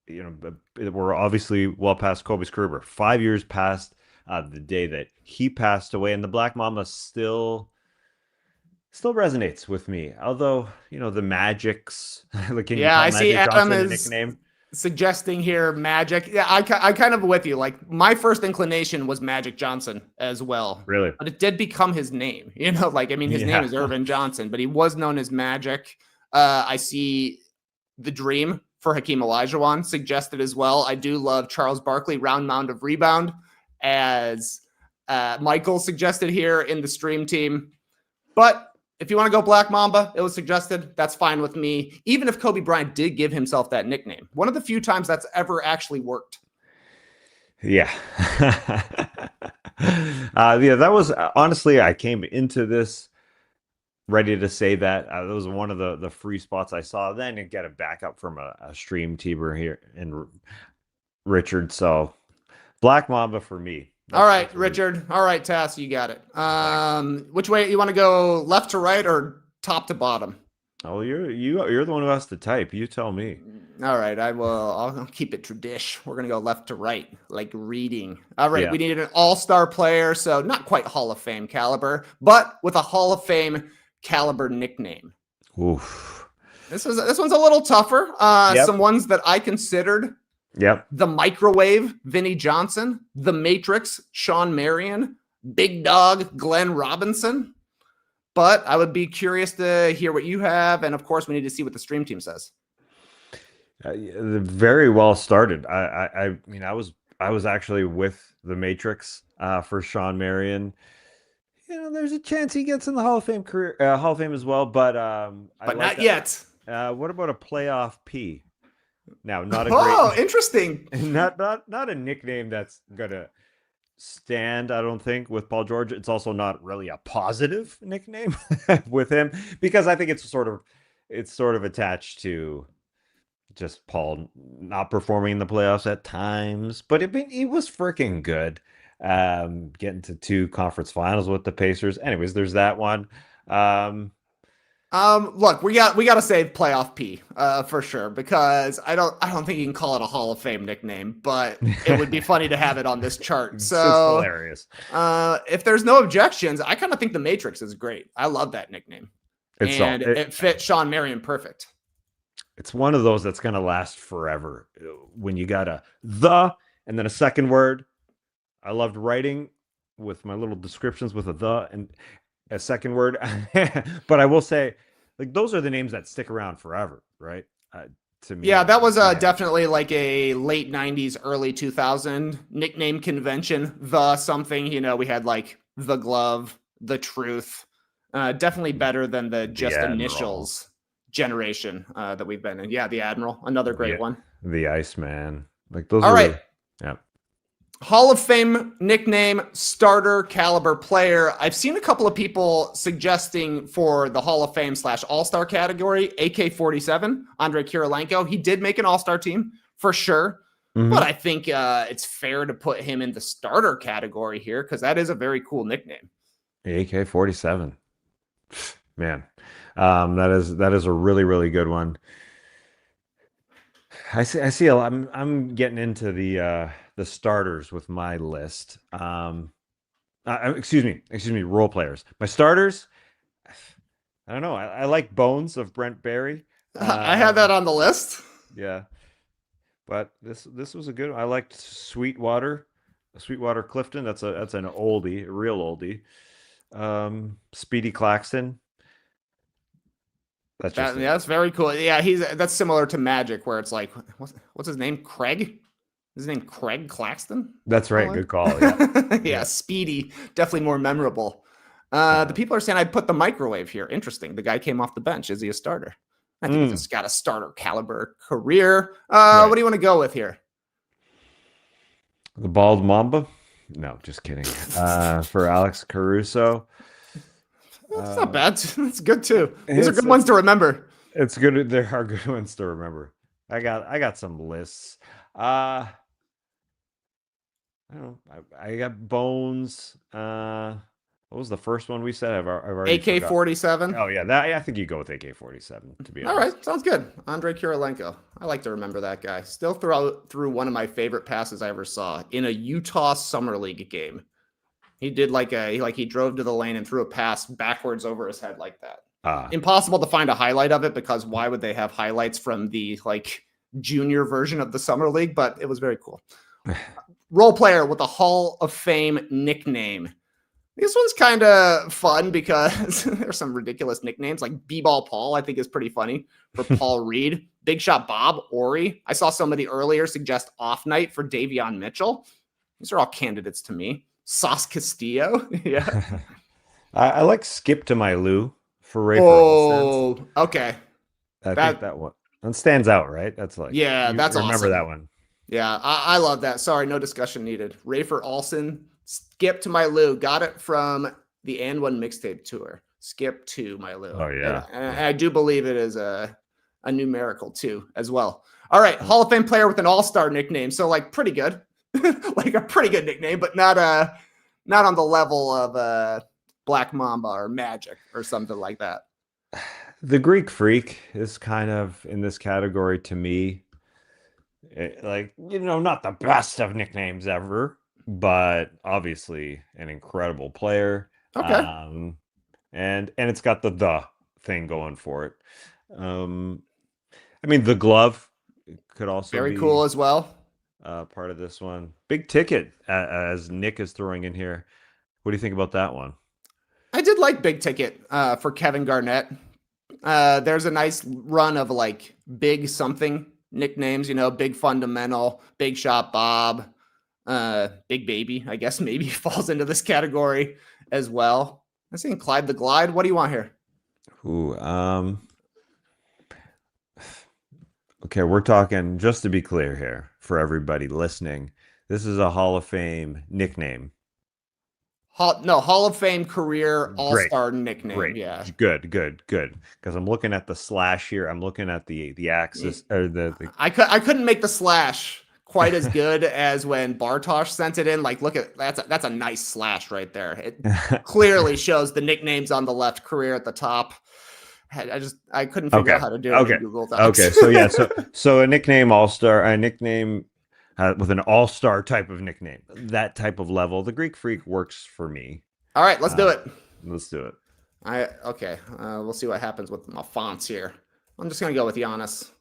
we're obviously well past Kobe's career. We're 5 years past the day that he passed away, and the Black Mamba still resonates with me. Although, the Magics, like, can you Yeah, call I see Magic Adam Johnson a is nickname? suggesting here Magic. Yeah, I kind of with you. Like my first inclination was Magic Johnson as well, Really? but it did become his name. Like I mean, his name Yeah. is Irvin Johnson, but he was known as Magic. I see the Dream for Hakeem Olajuwon suggested as well. I do love Charles Barkley, round mound of rebound, as Michael suggested here in the stream team. But if you want to go Black Mamba, it was suggested. That's fine with me. Even if Kobe Bryant did give himself that nickname, one of the few times that's ever actually worked. Yeah. Yeah, that was honestly, I came into this ready to say that. That was one of the free spots I saw. Then and get a backup from a stream teamer here in Richard. So Black Mamba for me. All right, Richard. All right, Tass, you got it. Which way you want to go? Left to right or top to bottom? Oh, you're the one who has to type. You tell me. All right, I'll keep it tradish. We're gonna go left to right, like reading. All right, Yeah. we needed an all-star player, so not quite Hall of Fame caliber, but with a Hall of Fame caliber nickname. Oof. This one's a little tougher. Yep. Some ones that I considered: Yep. the Microwave, Vinnie Johnson; the Matrix, Sean Marion; Big Dog, Glenn Robinson. But I would be curious to hear what you have, and of course, we need to see what the stream team says. Very well started. I mean, I was actually with the Matrix for Sean Marion. There's a chance he gets in the Hall of Fame as well, but Not yet. What about a playoff P? Now, not a great. Interesting. Not a nickname that's gonna stand, I don't think, with Paul George. It's also not really a positive nickname with him, because I think it's sort of attached to just Paul not performing in the playoffs at times. But he was freaking good. Getting to 2 conference finals with the Pacers. Anyways, there's that one. Look, we got to save playoff P for sure, because I don't think you can call it a Hall of Fame nickname, but it would be funny to have it on this chart. So it's hilarious. If there's no objections, I kind of think the Matrix is great. I love that nickname, and it fit Sean Marion perfect. It's one of those that's gonna last forever. When you got the and then a second word. I loved writing with my little descriptions with a the and a second word. But I will say, like, those are the names that stick around forever, right? To me. Yeah, that was definitely like a late 90s, early 2000 nickname convention. The something, we had like the Glove, the Truth. Definitely better than the just initials generation that we've been in. Yeah, the Admiral, another great one. The Iceman. Like those. All right. Yeah. Hall of Fame nickname, starter caliber player. I've seen a couple of people suggesting for the Hall of Fame / All-Star category, AK-47, Andrei Kirilenko. He did make an All-Star team for sure, but I think it's fair to put him in the starter category here, because that is a very cool nickname. AK-47, man, that is a really, really good one. I see a lot. I'm getting into the starters with my list. Excuse me, role players. My starters, I don't know. I like Bones of Brent Barry. I had that on the list. Yeah, but this was a good one. I liked Sweetwater Clifton. That's an oldie, a real oldie. Speedy Claxton. That's very cool. Yeah, that's similar to Magic, where it's like, what's his name? Craig? His name Craig Claxton? That's right. Good call. Yeah. Yeah, Speedy. Definitely more memorable. The people are saying I'd put the Microwave here. Interesting. The guy came off the bench. Is he a starter? I think he's got a starter caliber career. Right. What do you want to go with here? The Bald Mamba? No, just kidding. For Alex Caruso. That's not bad. That's good too. These are good ones to remember. It's good. There are good ones to remember. I got some lists. I don't know. I got Bones. What was the first one we said? I've already forgot. AK-47. Oh yeah, that I think you go with AK-47 to be All honest. right, sounds good. Andrei Kirilenko. I like to remember that guy. Still through one of my favorite passes I ever saw in a Utah Summer League game. He did he drove to the lane and threw a pass backwards over his head like that. Impossible to find a highlight of it because why would they have highlights from the junior version of the Summer League? But it was very cool. Role player with a Hall of Fame nickname. This one's kind of fun because there's some ridiculous nicknames like B-Ball Paul, I think is pretty funny for Paul Reed. Big Shot Bob, Ori. I saw somebody earlier suggest Off Night for Davion Mitchell. These are all candidates to me. Sauce Castillo. Yeah. I like Skip to My Lou for Ray. Oh, okay. I think that one stands out, right? That's that's remember awesome. that one. Yeah, I love that. Sorry, no discussion needed. Rafer Olsen, Skip to My Lou. Got it from the And One mixtape tour. Skip to My Lou. Oh, yeah. And I do believe it is a numerical too as well. All right, Hall of Fame player with an all-star nickname. So pretty good. A pretty good nickname, but not on the level of Black Mamba or Magic or something like that. The Greek Freak is kind of in this category to me. Not the best of nicknames ever, but obviously an incredible player. Okay. And it's got the thing going for it. The glove could also very be cool as well. Part of this one. Big ticket, as Nick is throwing in here. What do you think about that one? I did like big ticket for Kevin Garnett. There's a nice run of big something nicknames, big fundamental, big shot Bob, big baby, I guess maybe falls into this category as well. I'm seeing Clyde the Glide. What do you want here? Ooh, okay, we're talking, just to be clear here for everybody listening, this is a Hall of Fame nickname. Hall of Fame career all-star nickname. Great. Yeah. Good. Because I'm looking at the slash here. I'm looking at the axis or the I couldn't make the slash quite as good as when Bartosz sent it in. Look at that's a nice slash right there. It clearly shows the nicknames on the left, career at the top. I couldn't figure out how to do it in Google Docs. Okay, so a nickname all-star, a nickname with an all-star type of nickname, that type of level. The Greek Freak works for me. All right, let's do it. Let's do it. We'll see what happens with my fonts here. I'm just gonna go with Giannis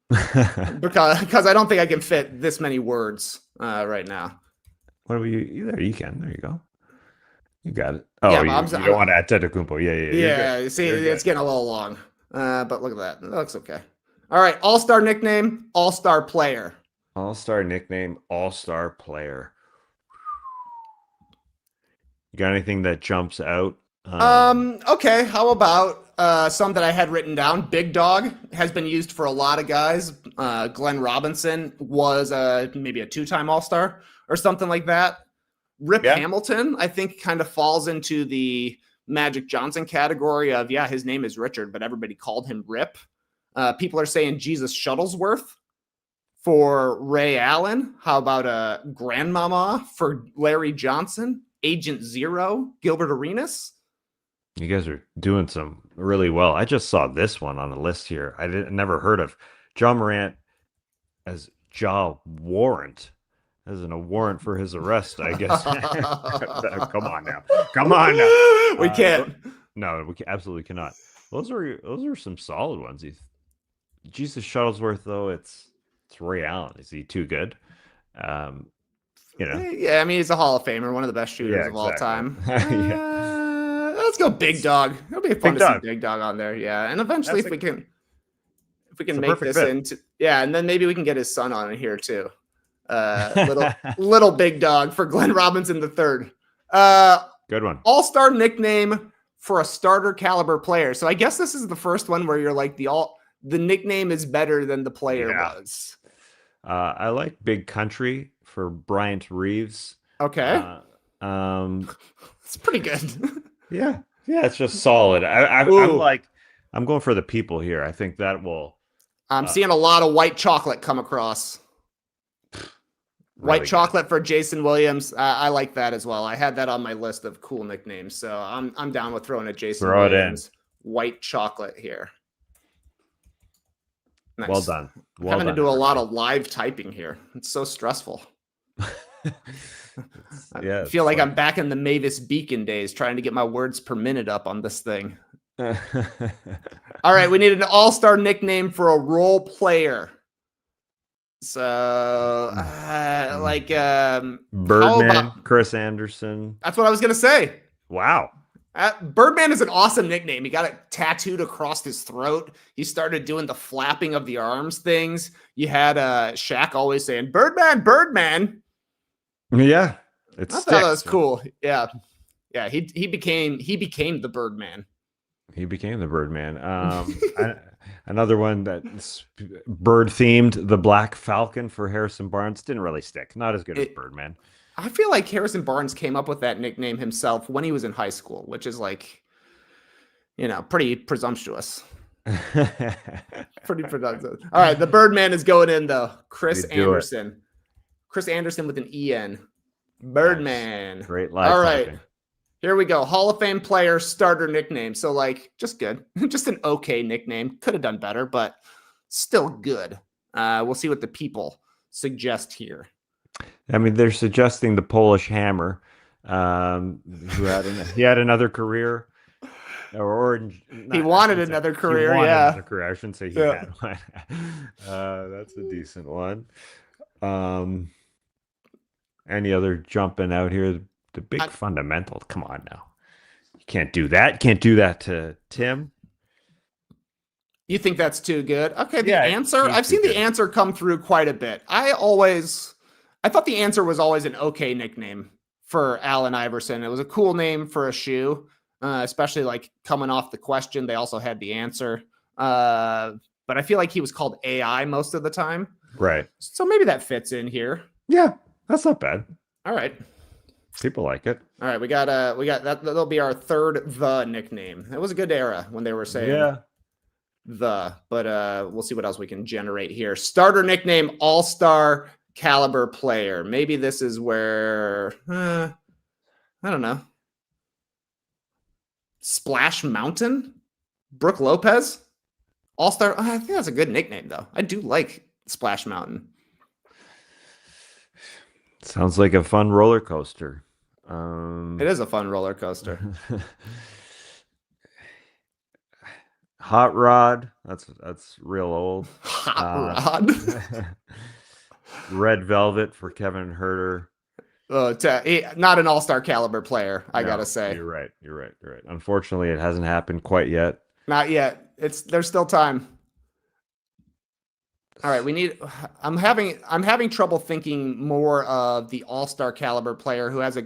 because I don't think I can fit this many words right now. What are you? There you can. There you go. You got it. Oh, yeah, you don't want to add Tetacumpo. Yeah. See, it's getting a little long. But look at that. That looks okay. All right, all-star nickname, all-star player. All-star nickname, all-star player. You got anything that jumps out? Okay. How about some that I had written down? Big Dog has been used for a lot of guys. Glenn Robinson was maybe a 2-time All-Star or something like that. Rip Hamilton, I think, kind of falls into the Magic Johnson category of, his name is Richard, but everybody called him Rip. People are saying Jesus Shuttlesworth for Ray Allen. How about Grandmama for Larry Johnson? Agent Zero, Gilbert Arenas. You guys are doing some really well. I just saw this one on the list here. I never heard of John Morant as Ja Warrant. As in a warrant for his arrest, I guess. Come on now. We can't. No, we absolutely cannot. Those are some solid ones. Jesus Shuttlesworth, though, it's Ray Allen. Is he too good? Yeah, I mean, he's a Hall of Famer, one of the best shooters of all time. Let's go Big Dog. It'll be fun to see Big Dog on there. Yeah, and eventually, if we can make this into, and then maybe we can get his son on in here too. Little Big Dog for Glenn Robinson III. Good one. All-star nickname for a starter caliber player. So I guess this is the first one where you're like the nickname is better than the player was. I like Big Country for Bryant Reeves. Okay. It's pretty good. Yeah, it's just solid. I'm going for the people here. I think that will. I'm seeing a lot of white chocolate come across. White Really chocolate for Jason Williams. I like that as well. I had that on my list of cool nicknames, so I'm down with throwing a Jason Throw it in. Williams white chocolate here. Nice. Well done. I'm having to do a lot of live typing here. It's so stressful. I feel like I'm back in the Mavis Beacon days trying to get my words per minute up on this thing. All right, we need an all-star nickname for a role player. So, Birdman, Chris Anderson. That's what I was going to say. Wow. Birdman is an awesome nickname. He got it tattooed across his throat. He started doing the flapping of the arms things. You had Shaq always saying, Birdman, Birdman. Yeah. I thought that was cool. Yeah. Yeah. He became the Birdman. He became the Birdman. Another one that's bird themed, the Black Falcon for Harrison Barnes. Didn't really stick. Not as good as Birdman. I feel like Harrison Barnes came up with that nickname himself when he was in high school, which is like, pretty presumptuous. Pretty presumptuous. All right. The Birdman is going in though. Chris Anderson. Chris Anderson with an E-N. Birdman. Nice. Great live. All right. Typing. Here we go. Hall of Fame player, starter nickname. So just good. Just an okay nickname. Could have done better, but still good. We'll see what the people suggest here. I mean, they're suggesting the Polish Hammer, who had another career, he wanted another career. Yeah, another career. I shouldn't say he had one. That's a decent one. Any other jumping out here? The big fundamental. Come on now, you can't do that. Can't do that to Tim. You think that's too good? Okay, the answer. I've seen the answer come through quite a bit. I thought the answer was always an okay nickname for Allen Iverson. It was a cool name for a shoe, especially coming off the question. They also had the answer. But I feel like he was called AI most of the time. Right. So maybe that fits in here. Yeah, that's not bad. All right. People like it. All right. We got that. That'll be our third the nickname. It was a good era when they were saying but we'll see what else we can generate here. Starter nickname, all-star caliber player. Maybe this is where I don't know. Splash Mountain, Brooke Lopez, all-star. I think that's a good nickname though. I do like Splash Mountain. Sounds like a fun roller coaster. It is a fun roller coaster. Hot Rod. That's real old. Hot Rod. Red Velvet for Kevin Huerter. Not an all-star caliber player, I gotta say. You're right. Unfortunately, it hasn't happened quite yet. Not yet. There's still time. All right, I'm having trouble thinking more of the all-star caliber player who has a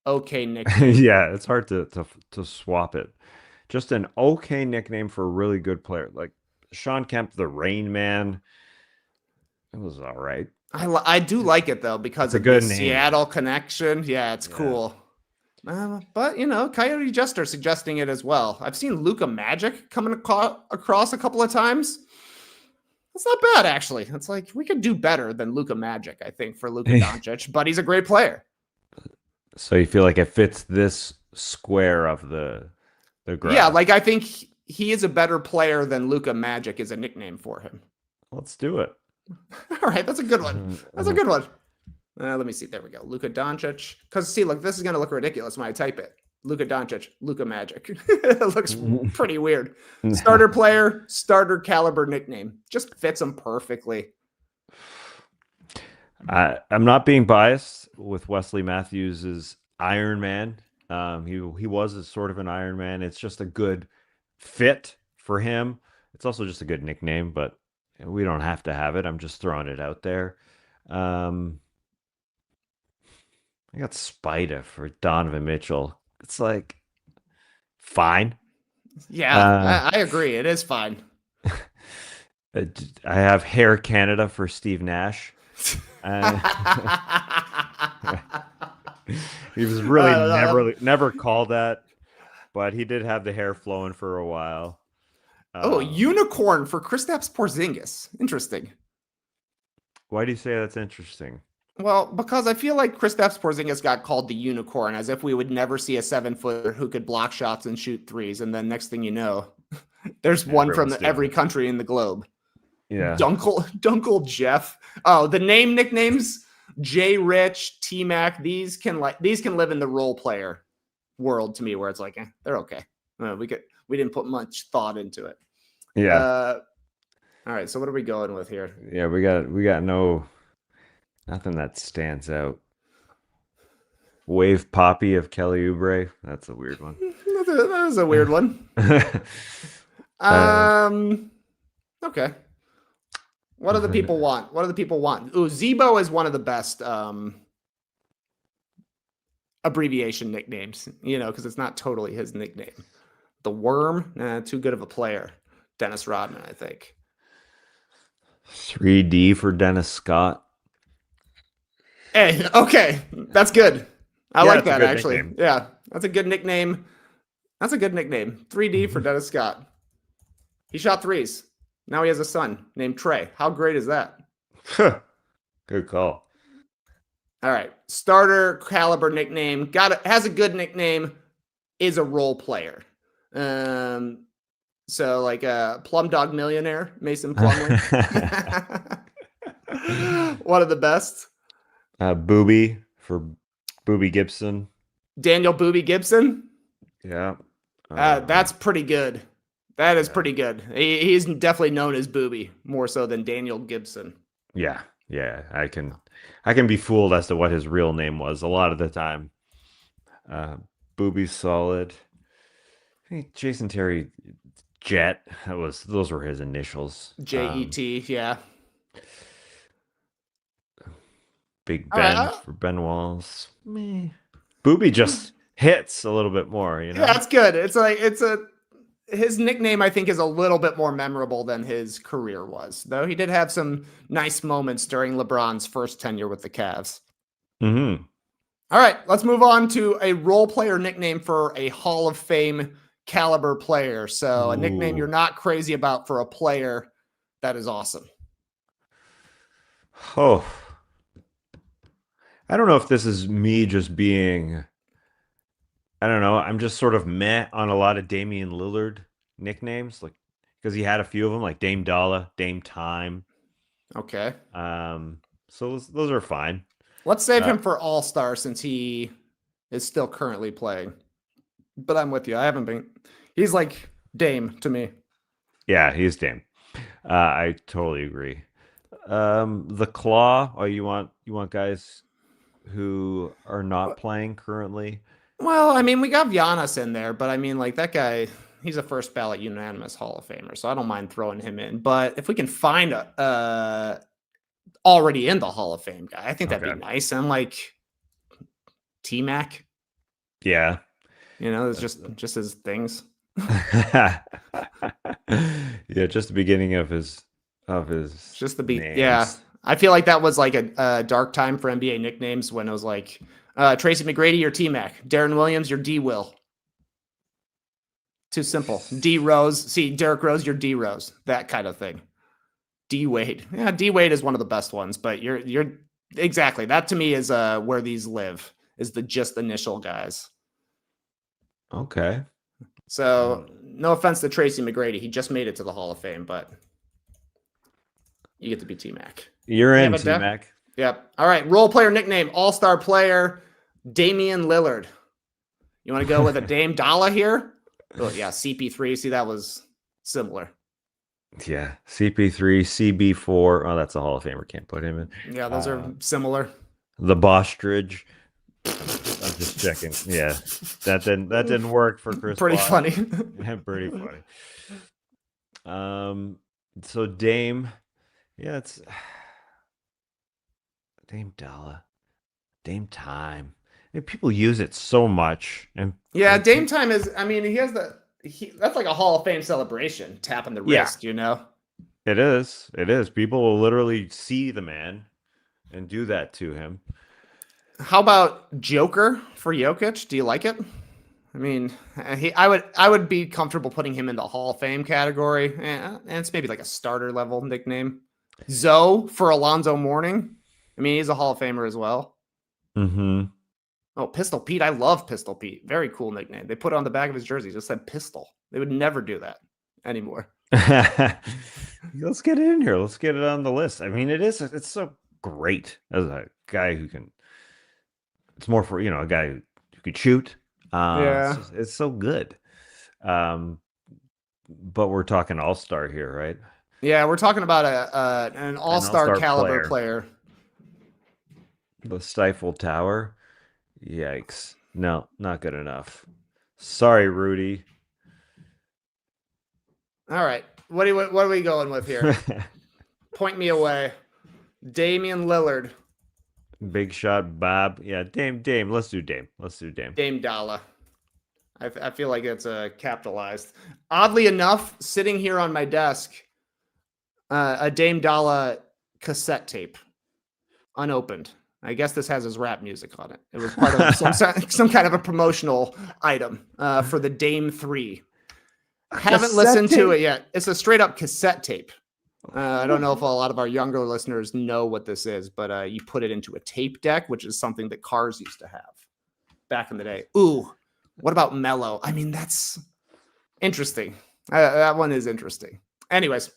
okay nickname. Yeah, it's hard to swap it. Just an okay nickname for a really good player, like Sean Kemp, the Rain Man. It was all right. I do like it though because of the Seattle connection. Yeah, it's cool. But Coyote Jester suggesting it as well. I've seen Luka Magic coming across a couple of times. That's not bad, actually. It's like we could do better than Luka Magic, I think, for Luka Doncic, but he's a great player. So you feel like it fits this square of the graph? Yeah, I think he is a better player than Luka Magic is a nickname for him. Let's do it. All right, that's a good one. That's a good one. Let me see. There we go. Luka Doncic. Because see, look, this is going to look ridiculous when I type it. Luka Doncic, Luka Magic. It looks pretty weird. Starter player, starter caliber nickname. Just fits him perfectly. I'm not being biased with Wesley Matthews' Iron Man. He was a sort of an Iron Man. It's just a good fit for him. It's also just a good nickname, but we don't have to have it. I'm just throwing it out there. I got Spida for Donovan Mitchell. It's fine. Yeah, I agree. It is fine. I have Hair Canada for Steve Nash. He was really never called that, but he did have the hair flowing for a while. Unicorn for Kristaps Porzingis. Interesting. Why do you say that's interesting? Well, because I feel like Kristaps Porzingis got called the unicorn, as if we would never see a 7-footer who could block shots and shoot threes, and then next thing you know, there's one from Everyone's doing every it. country in the globe. Yeah. Dunkle Jeff. Oh, the nicknames J Rich, T Mac. These can live in the role player world to me, where it's like they're okay. We didn't put much thought into it. Yeah. All right. So what are we going with here? Yeah, we got nothing that stands out. Wave Poppy of Kelly Oubre. That's a weird one. That is a weird one. Okay. What do the people want? Ooh, Zebo is one of the best abbreviation nicknames, because it's not totally his nickname. The Worm, too good of a player. Dennis Rodman, I think. 3D for Dennis Scott. Hey, okay. That's good. I like that, actually. Nickname. Yeah, that's a good nickname. 3D for Dennis Scott. He shot threes. Now he has a son named Trey. How great is that? Good call. All right. Starter caliber nickname. Has a good nickname. Is a role player. So like a Plum Dog Millionaire, Mason Plumlee. One of the best. Booby for Booby Gibson. Daniel Booby Gibson. Yeah. That's pretty good. That is pretty good. He's definitely known as Booby more so than Daniel Gibson. Yeah. I can be fooled as to what his real name was a lot of the time. Booby's solid. I think Jason Terry Jet. Those were his initials. JET. Yeah. Big Ben for Ben Walls. Booby just hits a little bit more, Yeah, that's good. His nickname, I think, is a little bit more memorable than his career was, though he did have some nice moments during LeBron's first tenure with the Cavs. Mm-hmm. All right, let's move on to a role player nickname for a Hall of Fame caliber player. So a nickname you're not crazy about for a player that is awesome. Oh, I don't know if this is me just being, I don't know. I'm just sort of meh on a lot of Damian Lillard nicknames, like because he had a few of them, like Dame Dollar, Dame Time. Okay. So those are fine. Let's save him for All-Star since he is still currently playing. But I'm with you. He's like Dame to me. Yeah, he's Dame. I totally agree. The Claw. Oh, you want guys who are not playing currently? Well, I mean, we got Giannis in there, but I mean, like that guy, he's a first ballot unanimous Hall of Famer, so I don't mind throwing him in. But if we can find a already in the Hall of Fame guy, I think that'd be nice. And like T-Mac. Yeah. It's just his things. Yeah, just the beginning of his just the beat. names. Yeah. I feel like that was like a dark time for NBA nicknames when it was like Tracy McGrady, your T-Mac. Darren Williams, your D-Will. Too simple. D-Rose. See, Derrick Rose, your D-Rose. That kind of thing. D-Wade. Yeah, D-Wade is one of the best ones, but you're exactly. That to me is where these live, is the just initial guys. Okay. So no offense to Tracy McGrady. He just made it to the Hall of Fame, but you get to be T-Mac. You're in, T-Mac. Yep. All right. Role player nickname, all-star player, Damian Lillard. You want to go with a Dame Dollar here? Oh, yeah, CP3. See, that was similar. Yeah. CP3, CB4. Oh, that's a Hall of Famer. Can't put him in. Yeah, those are similar. The Bostridge. I'm just checking. Yeah. That didn't work for Chris. Pretty funny. Yeah, pretty funny. So Dame. Yeah, it's Dame Dollar, Dame Time. I mean, people use it so much, and yeah, Dame Time is. I mean, that's like a Hall of Fame celebration, tapping the wrist. It is. People will literally see the man and do that to him. How about Joker for Jokic? Do you like it? I mean, I would be comfortable putting him in the Hall of Fame category, and it's maybe like a starter level nickname. Zoe for Alonzo Mourning. I mean, he's a Hall of Famer as well. Mm-hmm. Oh, Pistol Pete. I love Pistol Pete. Very cool nickname. They put it on the back of his jersey. It just said Pistol. They would never do that anymore. Let's get it in here. Let's get it on the list. I mean, it's so great as a guy who can. It's more for a guy who could shoot. Yeah. It's so good. But we're talking all-star here, right? Yeah, we're talking about an all-star caliber player. The Stifle Tower. Yikes. No, not good enough. Sorry, Rudy. All right. What are we going with here? Point me away. Damian Lillard. Big shot, Bob. Yeah, Dame. Let's do Dame. Dame Dalla. I feel like it's capitalized. Oddly enough, sitting here on my desk, a Dame Dalla cassette tape, unopened. I guess this has his rap music on it. It was part of some kind of a promotional item for the Dame 3. Haven't listened to it yet. It's a straight up cassette tape. I don't know if a lot of our younger listeners know what this is, but you put it into a tape deck, which is something that cars used to have back in the day. Ooh, what about Mellow? I mean, that's interesting. That one is interesting. Anyways,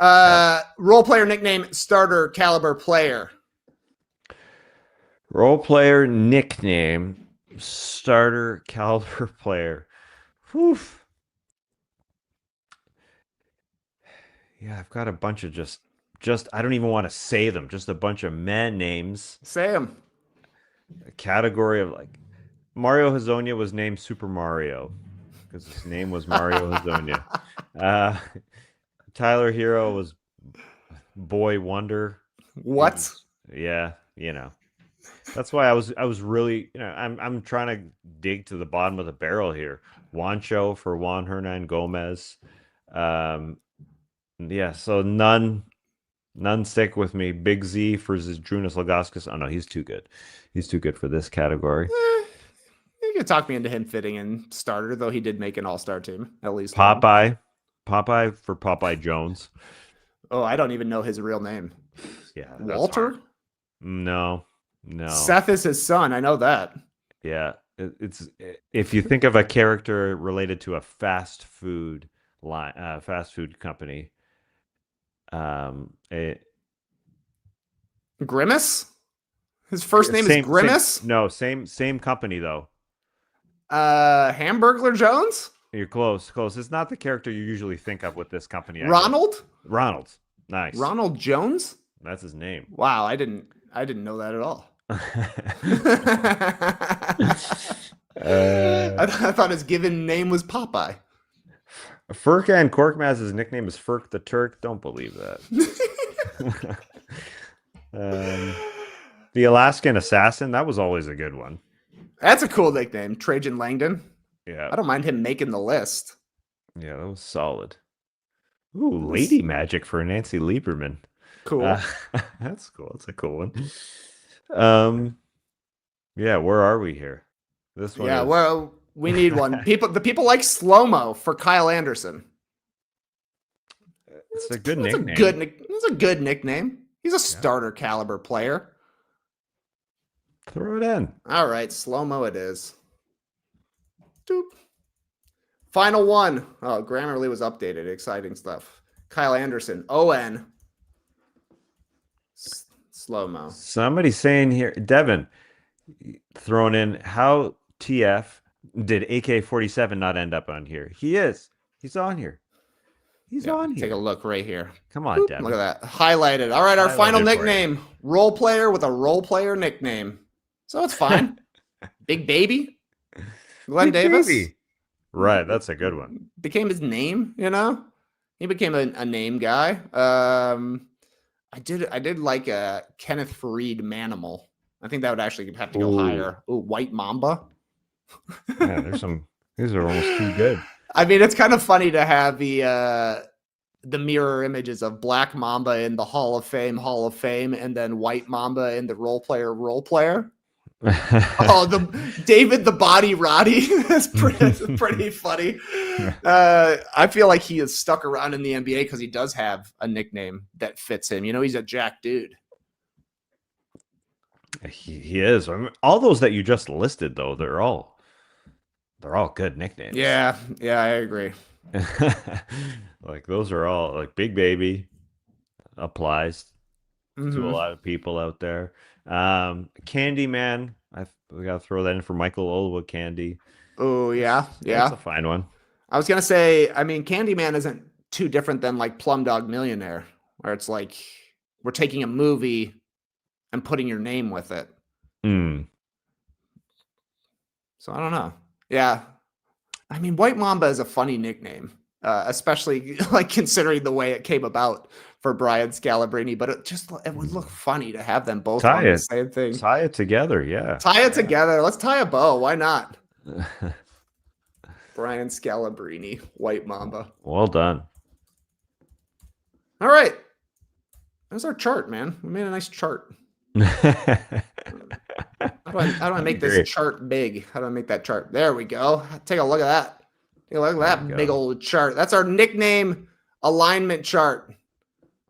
role player nickname, starter caliber player. Role player nickname, starter caliber player. Whew. Yeah, I've got a bunch of just I don't even want to say them. Just a bunch of man names. Say them. A category of like Mario Hezonja was named Super Mario because his name was Mario Hezonja. Tyler Hero was Boy Wonder. What? Yeah, That's why I was really, I'm trying to dig to the bottom of the barrel here. Juancho for Juan Hernan Gomez. Yeah, so none stick with me. Big Z for Zdrunas Lagauskas. Oh no, he's too good. He's too good for this category. You could talk me into him fitting in starter, though he did make an all-star team, at least. Popeye for Popeye Jones. Oh, I don't even know his real name. Yeah. Walter? No. Seth is his son. I know that. Yeah. It's if you think of a character related to a fast food company. Grimace? His first name is Grimace? Same company though. Hamburglar Jones? You're close. It's not the character you usually think of with this company. Ronald? Nice. Ronald Jones? That's his name. Wow, I didn't know that at all. I thought his given name was Popeye. Furkan Korkmaz's nickname is Furk the Turk. Don't believe that. The Alaskan Assassin, that was always a good one. That's a cool nickname, Trajan Langdon. Yeah. I don't mind him making the list. Yeah, that was solid. Ooh, Lady Magic for Nancy Lieberman. Cool. That's cool. That's a cool one. Yeah, where are we here? This one. Yeah, well, we need one. The people like slow-mo for Kyle Anderson. It's a good nickname. It's a good nickname. He's a starter caliber player. Throw it in. All right, slow-mo it is. Doop. Final one. Oh, Grammarly was updated. Exciting stuff. Kyle Anderson. ON. Slow-mo. Somebody's saying here, Devin, thrown in, how TF did AK-47 not end up on here? He is. He's on here. He's on here. Take a look right here. Come on, Devin. Look at that. Highlighted. All right, our final nickname. Role player with a role player nickname. So it's fine. Big Baby. Glenn Davis. Baby. Right, that's a good one. Became his name, He became a name guy. I did like a Kenneth Fareed Manimal. I think that would actually have to go higher. Ooh, White Mamba. Yeah, these are almost too good. I mean, it's kind of funny to have the mirror images of Black Mamba in the Hall of Fame, and then White Mamba in the role player. Oh, the David the Body Roddy. That's pretty funny. I feel like he is stuck around in the NBA because he does have a nickname that fits him. He's a jack dude. He is. I mean, all those that you just listed, though, they're all good nicknames. Yeah, I agree. Like those are all like Big Baby applies to a lot of people out there. Candyman, we gotta throw that in for Michael Olwood Candy. Oh yeah, That's a fine one. I was gonna say, I mean, Candyman isn't too different than like Plum Dog Millionaire, where it's like we're taking a movie and putting your name with it. Mm. So I don't know. Yeah, I mean, White Mamba is a funny nickname, especially like considering the way it came about for Brian Scalabrine. But it would look funny to have them both on the same thing. Tie it together, yeah. Tie it together. Let's tie a bow. Why not? Brian Scalabrine, White Mamba. Well done. All right. That's our chart, man. We made a nice chart. How do I make this chart big? How do I make that chart? There we go. Take a look at that. Take a look at that big old chart. That's our nickname alignment chart.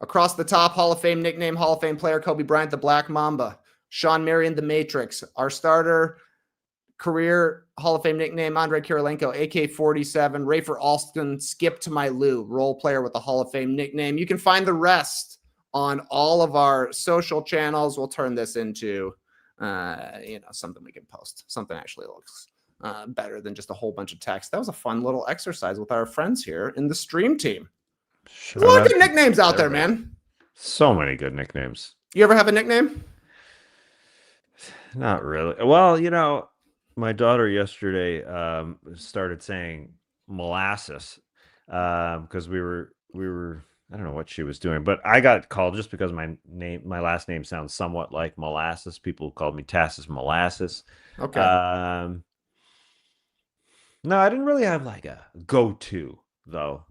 Across the top, Hall of Fame nickname, Hall of Fame player, Kobe Bryant, the Black Mamba. Sean Marion, the Matrix. Our starter, career Hall of Fame nickname, Andrei Kirilenko, AK-47. Rafer Alston, Skip to My Lou, role player with the Hall of Fame nickname. You can find the rest on all of our social channels. We'll turn this into, something we can post. Something actually looks better than just a whole bunch of text. That was a fun little exercise with our friends here in the stream team. There's a lot of good nicknames out there, man. So many good nicknames. You ever have a nickname? Not really. Well, my daughter yesterday started saying molasses because we were I don't know what she was doing, but I got called just because my last name sounds somewhat like molasses. People called me Tassus Molasses. Okay. No, I didn't really have like a go-to though.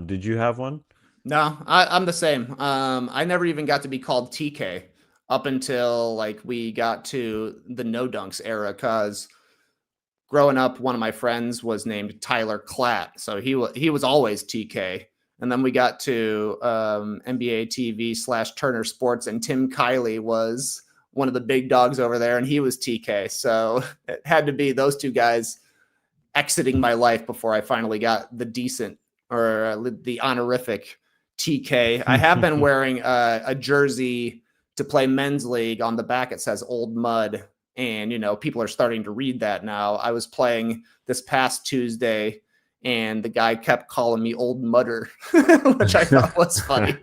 Did you have one? No, I'm the same. I never even got to be called TK up until like we got to the No Dunks era, because growing up, one of my friends was named Tyler Klatt, so he was always TK. And then we got to NBA TV / Turner Sports, and Tim Kiley was one of the big dogs over there, and he was TK. So it had to be those two guys exiting my life before I finally got the decent or the honorific TK. I have been wearing a jersey to play men's league. On the back it says Old Mud, and people are starting to read that now. I was playing this past Tuesday, and the guy kept calling me Old Mudder, which I thought was funny.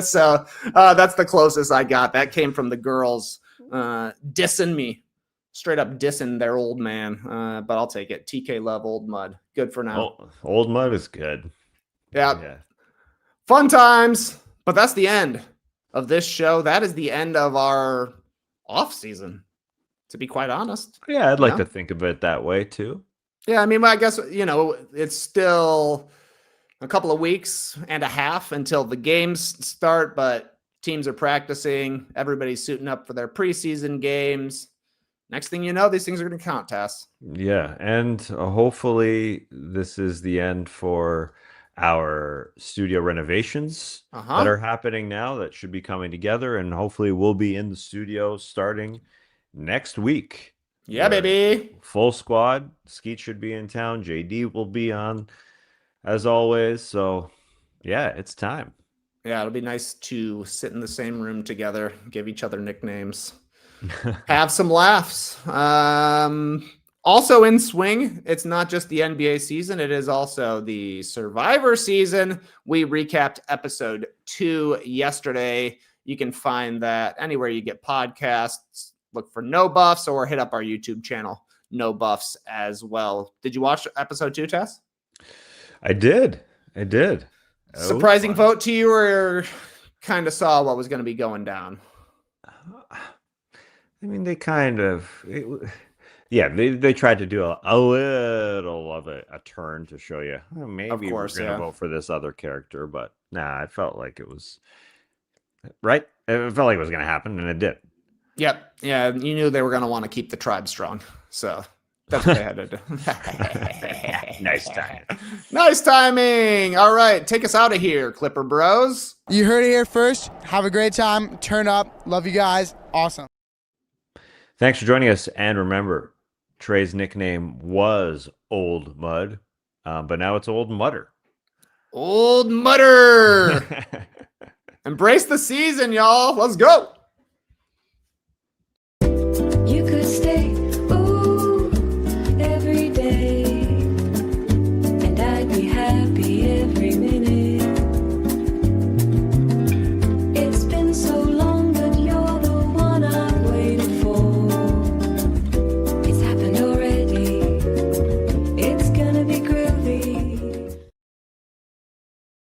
So that's the closest I got. That came from the girls dissing me, straight up dissing their old man. But I'll take it. TK Love, Old Mud. Good for now. Old Mud is good. Yeah. Fun times. But that's the end of this show. That is the end of our off season, to be quite honest. Yeah, I'd like to think of it that way too. Yeah, I mean, I guess, it's still a couple of weeks and a half until the games start, but teams are practicing. Everybody's suiting up for their preseason games. Next thing you know, these things are going to count, Tass. Yeah, and hopefully this is the end for our studio renovations that are happening now that should be coming together, and hopefully we'll be in the studio starting next week. Yeah, baby. Full squad. Skeet should be in town. JD will be on as always. So, yeah, it's time. Yeah, it'll be nice to sit in the same room together, give each other nicknames, have some laughs. Also in swing, it's not just the NBA season. It is also the Survivor season. We recapped episode 2 yesterday. You can find that anywhere you get podcasts. Look for No Buffs, or hit up our YouTube channel, No Buffs, as well. Did you watch episode 2, Tess? I did. Surprising vote to you, or kind of saw what was going to be going down? I mean, they kind of... they tried to do a little of a turn to show you, maybe we're going to vote for this other character, but nah, it felt like it was... Right? It felt like it was going to happen, and it did. Yep. Yeah, you knew they were going to want to keep the tribe strong. So that's what they had to do. Nice timing. Nice timing. All right. Take us out of here, Clipper Bros. You heard it here first. Have a great time. Turn up. Love you guys. Awesome. Thanks for joining us. And remember, Trey's nickname was Old Mud, but now it's Old Mudder. Old Mudder. Embrace the season, y'all. Let's go.